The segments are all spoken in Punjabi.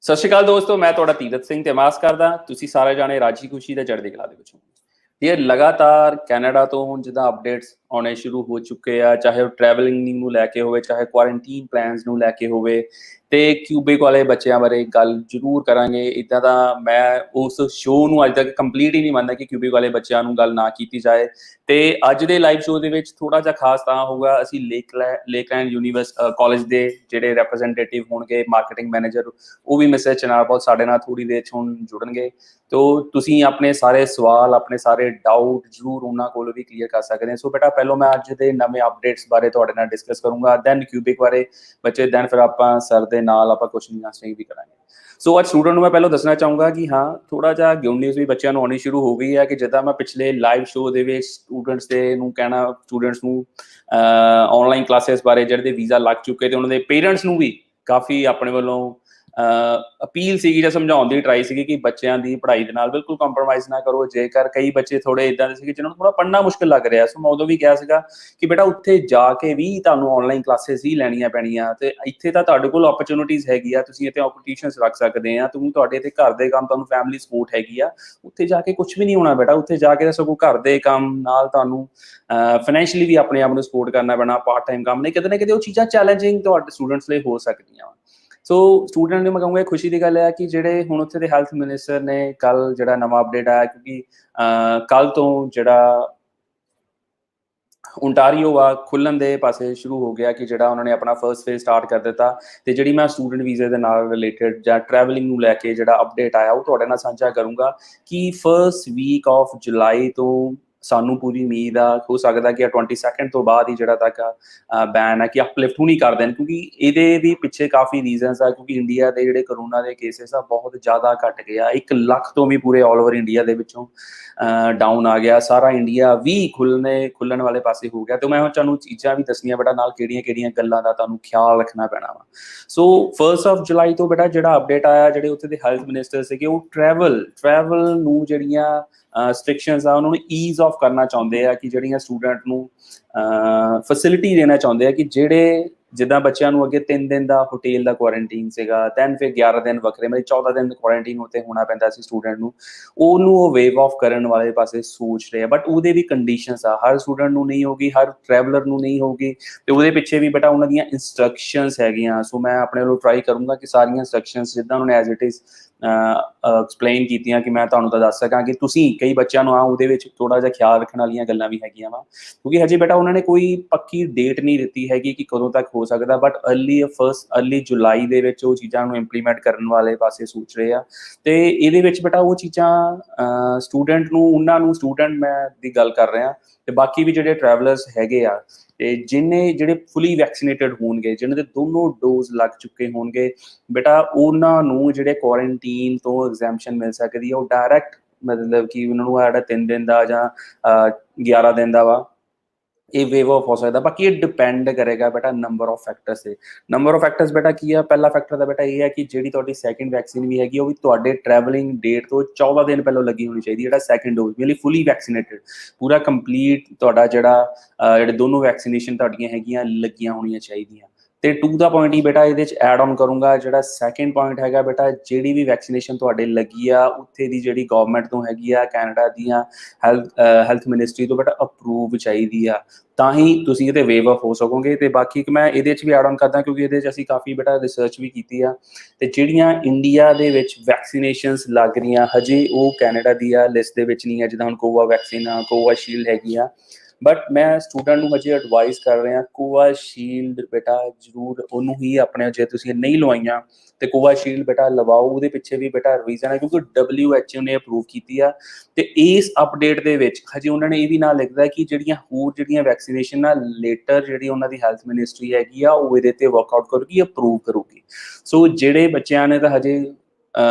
ਸਤਿ ਸ਼੍ਰੀ ਅਕਾਲ ਦੋਸਤੋ, ਮੈਂ ਤੁਹਾਡਾ ਤੀਰਥ ਸਿੰਘ ਤੇ ਆਸ ਕਰਦਾ ਤੁਸੀਂ ਸਾਰੇ ਜਾਣੇ ਰਾਜੀ ਖੁਸ਼ੀ ਤੇ ਚੜ੍ਹਦੀ ਕਲਾ ਦੇ ਵਿੱਚ ਹੋ। ਇਹ ਲਗਾਤਾਰ ਕੈਨੇਡਾ ਤੋਂ ਹੁਣ ਜਿੱਦਾਂ ਅਪਡੇਟਸ ਆਉਣੇ ਸ਼ੁਰੂ ਹੋ ਚੁੱਕੇ ਆ, ਚਾਹੇ ਉਹ ਟਰੈਵਲਿੰਗ ਨੂੰ ਲੈ ਕੇ ਹੋਵੇ, ਚਾਹੇ ਕੁਆਰੰਟੀਨ ਪਲਾਨਸ ਨੂੰ ਲੈ ਕੇ ਹੋਵੇ, ਤੇ ਕਿਊਬਿਕ ਵਾਲੇ ਬੱਚਿਆਂ ਬਾਰੇ ਗੱਲ ਜ਼ਰੂਰ ਕਰਾਂਗੇ। ਇੱਦਾਂ ਦਾ ਮੈਂ ਉਸ ਸ਼ੋਅ ਨੂੰ ਅੱਜ ਤੱਕ ਕੰਪਲੀਟ ਹੀ ਨਹੀਂ ਮੰਨਦਾ ਕਿ ਕਿਊਬਿਕ ਵਾਲੇ ਬੱਚਿਆਂ ਨੂੰ ਗੱਲ ਨਾ ਕੀਤੀ ਜਾਏ। ਤੇ ਅੱਜ ਦੇ ਲਾਈਵ ਸ਼ੋਅ ਦੇ ਵਿੱਚ ਥੋੜਾ ਜਿਹਾ ਖਾਸ ਤਾਂ ਹੋਊਗਾ, ਅਸੀਂ ਲੇਕਲੈਂਡ ਕਾਲਜ ਦੇ ਜਿਹੜੇ ਰਿਪਰੈਜ਼ੈਂਟੇਟਿਵ ਹੋਣਗੇ, ਮਾਰਕੀਟਿੰਗ ਮੈਨੇਜਰ, ਉਹ ਵੀ ਮਿਸਟਰ ਚਨਾਰਪਾਲ ਸਾਡੇ ਨਾਲ ਥੋੜੀ ਦੇਰ 'ਚ ਹੁਣ ਜੁੜਨਗੇ। ਤੋ ਤੁਸੀਂ ਆਪਣੇ ਸਾਰੇ ਸਵਾਲ, ਆਪਣੇ ਸਾਰੇ ਡਾਊਟ ਜ਼ਰੂਰ ਉਹਨਾਂ ਕੋਲ ਵੀ ਕਲੀਅਰ ਕਰ ਸਕਦੇ ਹੋ। ਸੋ ਬੇਟਾ ਪਹਿਲਾਂ ਮੈਂ ਅੱਜ ਦੇ ਨਵੇਂ ਅਪਡੇਟਸ ਬਾਰੇ ਤੁਹਾਡੇ ਨਾਲ ਡਿਸਕਸ ਕਰੂੰਗਾ, ਦੈਨ ਕਿਊਬਿਕ ਬਾਰੇ ਬੱਚੇ, ਦੈਨ ਫਿਰ ਆਪਾਂ ਸਰ ਦੇ ਨਾਲ ਆਪਾਂ ਕੁਐਸਚਨ ਆਂਸਰਿੰਗ ਵੀ ਕਰਾਂਗੇ। ਸੋ ਅੱਜ ਸਟੂਡੈਂਟ ਨੂੰ ਮੈਂ ਪਹਿਲਾਂ ਦੱਸਣਾ ਚਾਹੂੰਗਾ ਕਿ ਹਾਂ, ਥੋੜਾ ਜਿਹਾ ਗੁੱਡ ਨਿਊਜ਼ ਵੀ ਬੱਚਿਆਂ ਨੂੰ ਆਉਣੀ ਸ਼ੁਰੂ ਹੋ ਗਈ ਹੈ ਕਿ ਜਿੱਦਾਂ ਮੈਂ ਪਿਛਲੇ ਲਾਈਵ ਸ਼ੋਅ ਦੇ ਵਿੱਚ ਸਟੂਡੈਂਟਸ ਨੂੰ ਆਨਲਾਈਨ ਕਲਾਸਿਸ ਬਾਰੇ ਜਿਹੜੇ ਦੇ ਵੀਜ਼ਾ ਲੱਗ ਚੁੱਕੇ ਤੇ ਉਹਨਾਂ ਦੇ ਪੇਰੈਂਟਸ ਨੂੰ ਵੀ ਕਾਫੀ ਆਪਣੇ ਵੱਲੋਂ ਅਪੀਲ ਸੀਗੀ ਜਾਂ ਸਮਝਾਉਣ ਦੀ ਟਰਾਈ ਸੀਗੀ ਕਿ ਬੱਚਿਆਂ ਦੀ ਪੜ੍ਹਾਈ ਦੇ ਨਾਲ ਬਿਲਕੁਲ ਕੰਪਰੋਮਾਈਜ਼ ਨਾ ਕਰੋ। ਜੇਕਰ ਕਈ ਬੱਚੇ ਥੋੜੇ ਇਦਾਂ ਦੇ ਸੀਗੇ ਜਿਹਨਾਂ ਨੂੰ ਥੋੜਾ ਪੜ੍ਹਨਾ ਮੁਸ਼ਕਿਲ ਲੱਗ ਰਿਹਾ, ਸੋ ਮੈਂ ਉਦੋਂ ਵੀ ਕਿਹਾ ਸੀਗਾ ਕਿ ਬੇਟਾ ਉੱਥੇ ਜਾ ਕੇ ਵੀ ਤੁਹਾਨੂੰ ਆਨਲਾਈਨ ਕਲਾਸਿਸ ਹੀ ਲੈਣੀਆਂ ਪੈਣੀਆਂ, ਤੇ ਇੱਥੇ ਤਾਂ ਤੁਹਾਡੇ ਕੋਲ ਓਪਰਚੁਨਿਟੀਜ਼ ਹੈਗੀ ਆ, ਤੁਸੀਂ ਇੱਥੇ ਓਪਰਚੁਨਿਟੀਜ਼ ਰੱਖ ਸਕਦੇ ਆ, ਤੁਹਾਡੇ ਇੱਥੇ ਘਰ ਦੇ ਕੰਮ, ਤੁਹਾਨੂੰ ਫੈਮਿਲੀ ਸਪੋਰਟ ਹੈਗੀ ਆ। ਉੱਥੇ ਜਾ ਕੇ ਕੁਛ ਵੀ ਨਹੀਂ ਹੋਣਾ ਬੇਟਾ, ਉੱਥੇ ਜਾ ਕੇ ਸਗੋਂ ਘਰ ਦੇ ਕੰਮ ਨਾਲ ਤੁਹਾਨੂੰ ਫਾਈਨੈਂਸ਼ੀਅਲੀ ਵੀ ਆਪਣੇ ਆਪ ਨੂੰ ਸਪੋਰਟ ਕਰਨਾ ਪੈਣਾ। ਪਾਰਟ ਟਾਈਮ ਕੰਮ ਨਹੀਂ, ਕਿਤੇ ਨਾ ਕਿਤੇ ਉਹ ਚੀਜ਼ਾਂ ਚੈਲੰਜਿੰਗ ਤੁਹਾਡੇ ਸਟੂਡੈਂਟਸ ਲਈ ਹੋ ਸਕਦੀਆਂ। ਸੋ ਸਟੂਡੈਂਟ ਨੂੰ ਮੈਂ ਕਹੂੰਗਾ ਖੁਸ਼ੀ ਦੀ ਗੱਲ ਹੈ ਕਿ ਜਿਹੜੇ ਹੁਣ ਉੱਥੇ ਦੇ ਹੈਲਥ ਮਿਨਿਸਟਰ ਨੇ, ਕੱਲ ਜਿਹੜਾ ਨਵਾਂ ਅਪਡੇਟ ਆਇਆ, ਕਿਉਂਕਿ ਕੱਲ ਤੋਂ ਜਿਹੜਾ ਓਨਟਾਰੀਓ ਆ ਖੁੱਲ੍ਹਣ ਦੇ ਪਾਸੇ ਸ਼ੁਰੂ ਹੋ ਗਿਆ, ਕਿ ਜਿਹੜਾ ਉਹਨਾਂ ਨੇ ਆਪਣਾ ਫਸਟ ਫੇਜ਼ ਸਟਾਰਟ ਕਰ ਦਿੱਤਾ। ਤੇ ਜਿਹੜੀ ਮੈਂ ਸਟੂਡੈਂਟ ਵੀਜ਼ੇ ਦੇ ਨਾਲ ਰਿਲੇਟਡ ਜਾਂ ਟਰੈਵਲਿੰਗ ਨੂੰ ਲੈ ਕੇ ਜਿਹੜਾ ਅਪਡੇਟ ਆਇਆ ਉਹ ਤੁਹਾਡੇ ਨਾਲ ਸਾਂਝਾ ਕਰੂੰਗਾ ਕਿ ਫਸਟ ਵੀਕ ਆਫ ਜੁਲਾਈ ਤੋਂ ਸਾਨੂੰ ਪੂਰੀ ਉਮੀਦ ਆ, ਹੋ ਸਕਦਾ ਕਿ 22 ਤੋਂ ਬਾਅਦ ਹੀ ਜਿਹੜਾ ਤੱਕ ਬੈਨ ਹੈ ਕਿ ਅਪਲਿਫਟ ਹੁਣੀ ਕਰ ਦੇਣ, ਕਿਉਂਕਿ ਇਹਦੇ ਵੀ ਪਿੱਛੇ ਕਾਫੀ ਰੀਜ਼ਨਸ ਆ। ਕਿਉਂਕਿ ਇੰਡੀਆ ਦੇ ਜਿਹੜੇ ਕਰੋਨਾ ਦੇ ਕੇਸਿਸ ਆ ਬਹੁਤ ਜ਼ਿਆਦਾ ਘੱਟ ਗਏ ਆ, 1 ਲੱਖ ਤੋਂ ਵੀ ਪੂਰੇ ਆਲ ਓਵਰ ਇੰਡੀਆ ਦੇ ਵਿੱਚੋਂ ਡਾਊਨ ਆ ਗਿਆ, ਸਾਰਾ ਇੰਡੀਆ ਵੀ ਖੁੱਲਣ ਵਾਲੇ ਪਾਸੇ ਹੋ ਗਿਆ। ਤੇ ਮੈਂ ਹੁਣ ਤੁਹਾਨੂੰ ਚੀਜ਼ਾਂ ਵੀ ਦੱਸਣੀਆਂ ਬੇਟਾ ਨਾਲ, ਕਿਹੜੀਆਂ ਗੱਲਾਂ ਦਾ ਤੁਹਾਨੂੰ ਖਿਆਲ ਰੱਖਣਾ ਪੈਣਾ ਵਾ। ਸੋ 1 ਜੁਲਾਈ ਤੋਂ ਬੇਟਾ ਜਿਹੜਾ ਅਪਡੇਟ ਆਇਆ, ਜਿਹੜੇ ਉੱਥੇ ਦੇ ਹੈਲਥ ਮਿਨਿਸਟਰ ਸੀਗੇ, ਉਹ ਟਰੈਵਲ ਨੂੰ ਜਿਹੜੀਆਂ ਸਟ੍ਰਿਕਸ਼ਨਸ ਆ ਉਹਨਾਂ ਨੂੰ ਈਜ਼ ਆਫ ਕਰਨਾ ਚਾਹੁੰਦੇ ਆ, ਕਿ ਜਿਹੜੀਆਂ ਸਟੂਡੈਂਟ ਨੂੰ ਫੈਸਿਲਿਟੀ ਦੇਣਾ ਚਾਹੁੰਦੇ ਆ ਕਿ ਜਿਹੜੇ ਜਿੱਦਾਂ ਬੱਚਿਆਂ ਨੂੰ ਅੱਗੇ 3 ਦਿਨ ਦਾ ਹੋਟੇਲ ਦਾ ਕੁਆਰੰਟੀਨ ਸੀਗਾ, ਦੈਨ ਫਿਰ 11 ਦਿਨ ਵੱਖਰੇ, ਮਤਲਬ 14 ਦਿਨ ਕੁਆਰੰਟੀਨ ਉੱਤੇ ਹੋਣਾ ਪੈਂਦਾ ਸੀ ਸਟੂਡੈਂਟ ਨੂੰ, ਉਹਨੂੰ ਉਹ ਵੇਵ ਆਫ ਕਰਨ ਵਾਲੇ ਪਾਸੇ ਸੋਚ ਰਹੇ ਆ। ਬਟ ਉਹਦੇ ਵੀ ਕੰਡੀਸ਼ਨਸ ਆ, ਹਰ ਸਟੂਡੈਂਟ ਨੂੰ ਨਹੀਂ ਹੋਗੀ, ਹਰ ਟਰੈਵਲਰ ਨੂੰ ਨਹੀਂ ਹੋਗੀ, ਤੇ ਉਹਦੇ ਪਿੱਛੇ ਵੀ ਬੇਟਾ ਉਹਨਾਂ ਦੀਆਂ ਇੰਸਟਰਕਸ਼ਨਸ ਹੈਗੀਆਂ। ਸੋ ਮੈਂ ਆਪਣੇ ਵੱਲੋਂ ਟਰਾਈ ਕਰੂੰਗਾ ਕਿ ਸਾਰੀਆਂ ਇੰਸਟਰਕਸ਼ਨਸ ਜਿੱਦਾਂ ਉਹਨਾਂ ਨੇ ਐਜ਼ ਇਟ ਇਜ਼ ਐਕਸਪਲੇਨ ਕੀਤੀਆਂ ਕਿ ਮੈਂ ਤੁਹਾਨੂੰ ਤਾਂ ਦੱਸ ਸਕਾਂ ਕਿ ਤੁਸੀਂ ਕਈ ਬੱਚਿਆਂ ਨੂੰ ਉਹਦੇ ਵਿੱਚ ਥੋੜਾ ਜਿਹਾ ਖਿਆਲ ਰੱਖਣ ਵਾਲੀਆਂ ਗੱਲਾਂ ਵੀ ਹੈਗੀਆਂ ਵਾ, ਕਿਉਂਕਿ ਹਜੇ ਬੇਟਾ ਉਹਨਾਂ ਨੇ ਕੋਈ ਪੱਕੀ ਡੇਟ ਨਹੀਂ ਦਿੱਤੀ ਹੈਗੀ ਕਿ ਕਦੋਂ ਤੱਕ ਹੋ ਸਕਦਾ, ਬਟ ਅਰਲੀ ਜੁਲਾਈ ਦੇ ਵਿੱਚ ਉਹ ਚੀਜ਼ਾਂ ਨੂੰ ਇੰਪਲੀਮੈਂਟ ਕਰਨ ਵਾਲੇ ਪਾਸੇ ਸੋਚ ਰਹੇ ਆ। ਤੇ ਇਹਦੇ ਵਿੱਚ ਬੇਟਾ ਉਹ ਚੀਜ਼ਾਂ ਸਟੂਡੈਂਟ ਮੈਂ ਦੀ ਗੱਲ ਕਰ ਰਿਹਾ, ਤੇ ਬਾਕੀ ਵੀ ਜਿਹੜੇ ਟਰੈਵਲਰਸ ਹੈਗੇ ਆ, ਤੇ ਜਿਹੜੇ ਫੁੱਲੀ ਵੈਕਸੀਨੇਟਡ ਹੋਣਗੇ, ਜਿਨ੍ਹਾਂ ਦੇ ਦੋਨੋਂ ਡੋਜ਼ ਲੱਗ ਚੁੱਕੇ ਹੋਣਗੇ, ਬੇਟਾ ਉਹਨਾਂ ਨੂੰ ਜਿਹੜੇ ਕੁਆਰੰਟੀਨ ਤੋਂ ਐਗਜ਼ੈਂਪਸ਼ਨ ਮਿਲ ਸਕਦੀ ਹੈ। ਉਹ ਡਾਇਰੈਕਟ ਮਤਲਬ ਕਿ ਉਹਨਾਂ ਨੂੰ ਜਿਹੜਾ 3 ਦਿਨ ਦਾ ਜਾਂ 11 ਦਿਨ ਦਾ ਵਾ, ਇਹ ਵੇਵ ਆਫ ਹੋ ਸਕਦਾ। ਬਾਕੀ ਇਹ ਡਿਪੈਂਡ ਕਰੇਗਾ ਬੇਟਾ ਨੰਬਰ ਆਫ ਫੈਕਟਰਸ ਤੇ। ਨੰਬਰ ਆਫ ਫੈਕਟਰਸ ਬੇਟਾ ਕੀ ਆ? ਪਹਿਲਾ ਫੈਕਟਰ ਦਾ ਬੇਟਾ ਇਹ ਹੈ ਕਿ ਜਿਹੜੀ ਤੁਹਾਡੀ ਸੈਕਿੰਡ ਵੈਕਸੀਨ ਵੀ ਹੈਗੀ, ਉਹ ਵੀ ਤੁਹਾਡੇ ਟਰੈਵਲਿੰਗ ਡੇਟ ਤੋਂ 14 ਦਿਨ ਪਹਿਲਾਂ ਲੱਗੀ ਹੋਣੀ ਚਾਹੀਦੀ। ਜਿਹੜਾ ਸੈਕਿੰਡ ਡੋਜ਼ ਮੀਨਲੀ ਫੁੱਲੀ ਵੈਕਸੀਨੇਟਡ, ਪੂਰਾ ਕੰਪਲੀਟ ਤੁਹਾਡਾ ਜਿਹੜੇ ਦੋਨੋਂ ਵੈਕਸੀਨੇਸ਼ਨ ਤੁਹਾਡੀਆਂ ਹੈਗੀਆਂ ਲੱਗੀਆਂ ਹੋਣੀਆਂ ਚਾਹੀਦੀਆਂ। ਤੇ 2 ਦਾ ਪੁਆਇੰਟ ਹੀ ਬੇਟਾ ਇਹਦੇ 'ਚ ਐਡ ਆਨ ਕਰੂੰਗਾ। ਜਿਹੜਾ ਸੈਕਿੰਡ ਪੁਆਇੰਟ ਹੈਗਾ ਬੇਟਾ, ਜਿਹੜੀ ਵੀ ਵੈਕਸੀਨੇਸ਼ਨ ਤੁਹਾਡੇ ਲੱਗੀ ਆ, ਉੱਥੇ ਦੀ ਜਿਹੜੀ ਗਵਰਨਮੈਂਟ ਤੋਂ ਹੈਗੀ ਆ, ਕੈਨੇਡਾ ਦੀਆਂ ਹੈਲਥ ਮਿਨਿਸਟਰੀ ਤੋਂ ਬੇਟਾ ਅਪਰੂਵ ਚਾਹੀਦੀ ਆ, ਤਾਂ ਹੀ ਤੁਸੀਂ ਇਹਦੇ ਵੇਵ ਆਫ ਹੋ ਸਕੋਗੇ। ਤੇ ਬਾਕੀ ਮੈਂ ਇਹਦੇ 'ਚ ਵੀ ਐਡ ਆਨ ਕਰਦਾ, ਕਿਉਂਕਿ ਇਹਦੇ 'ਚ ਅਸੀਂ ਕਾਫੀ ਬੇਟਾ ਰਿਸਰਚ ਵੀ ਕੀਤੀ ਆ, ਤੇ ਜਿਹੜੀਆਂ ਇੰਡੀਆ ਦੇ ਵਿੱਚ ਵੈਕਸੀਨੇਸ਼ਨਸ ਲੱਗ ਰਹੀਆਂ ਹਜੇ ਉਹ ਕੈਨੇਡਾ ਦੀ ਆ ਲਿਸਟ ਦੇ ਵਿੱਚ ਨਹੀਂ ਹੈ। ਜਿੱਦਾਂ ਹੁਣ ਕੋਵਾਵੈਕਸੀਨ ਆ, ਕੋਵਾਸ਼ੀਲਡ ਹੈਗੀ ਆ, ਬਟ ਮੈਂ ਸਟੂਡੈਂਟ ਨੂੰ ਹਜੇ ਐਡਵਾਈਸ ਕਰ ਰਿਹਾ ਕੋਵਾਸ਼ੀਲਡ ਬੇਟਾ ਜ਼ਰੂਰ ਉਹਨੂੰ ਹੀ ਆਪਣੇ, ਜੇ ਤੁਸੀਂ ਨਹੀਂ ਲਵਾਈਆਂ ਤੇ ਕੋਵਾਸ਼ੀਲਡ ਬੇਟਾ ਲਵਾਓ। ਉਹਦੇ ਪਿੱਛੇ ਵੀ ਬੇਟਾ ਰੀਜ਼ਨ ਹੈ ਕਿਉਂਕਿ WHO ਨੇ ਅਪਰੂਵ ਕੀਤੀ ਆ, ਤੇ ਇਸ ਅਪਡੇਟ ਦੇ ਵਿੱਚ ਹਜੇ ਉਹਨਾਂ ਨੇ ਇਹ ਵੀ ਨਾਲ ਲਿਖਦਾ ਕਿ ਜਿਹੜੀਆਂ ਵੈਕਸੀਨੇਸ਼ਨ ਆ ਲੇਟਰ ਜਿਹੜੀ ਉਹਨਾਂ ਦੀ ਹੈਲਥ ਮਿਨਿਸਟਰੀ ਹੈਗੀ ਆ ਉਹ ਇਹਦੇ ਤੇ ਵਰਕਆਊਟ ਕਰੂਗੀ, ਅਪਰੂਵ ਕਰੂਗੀ। ਸੋ ਜਿਹੜੇ ਬੱਚਿਆਂ ਨੇ ਤਾਂ ਹਜੇ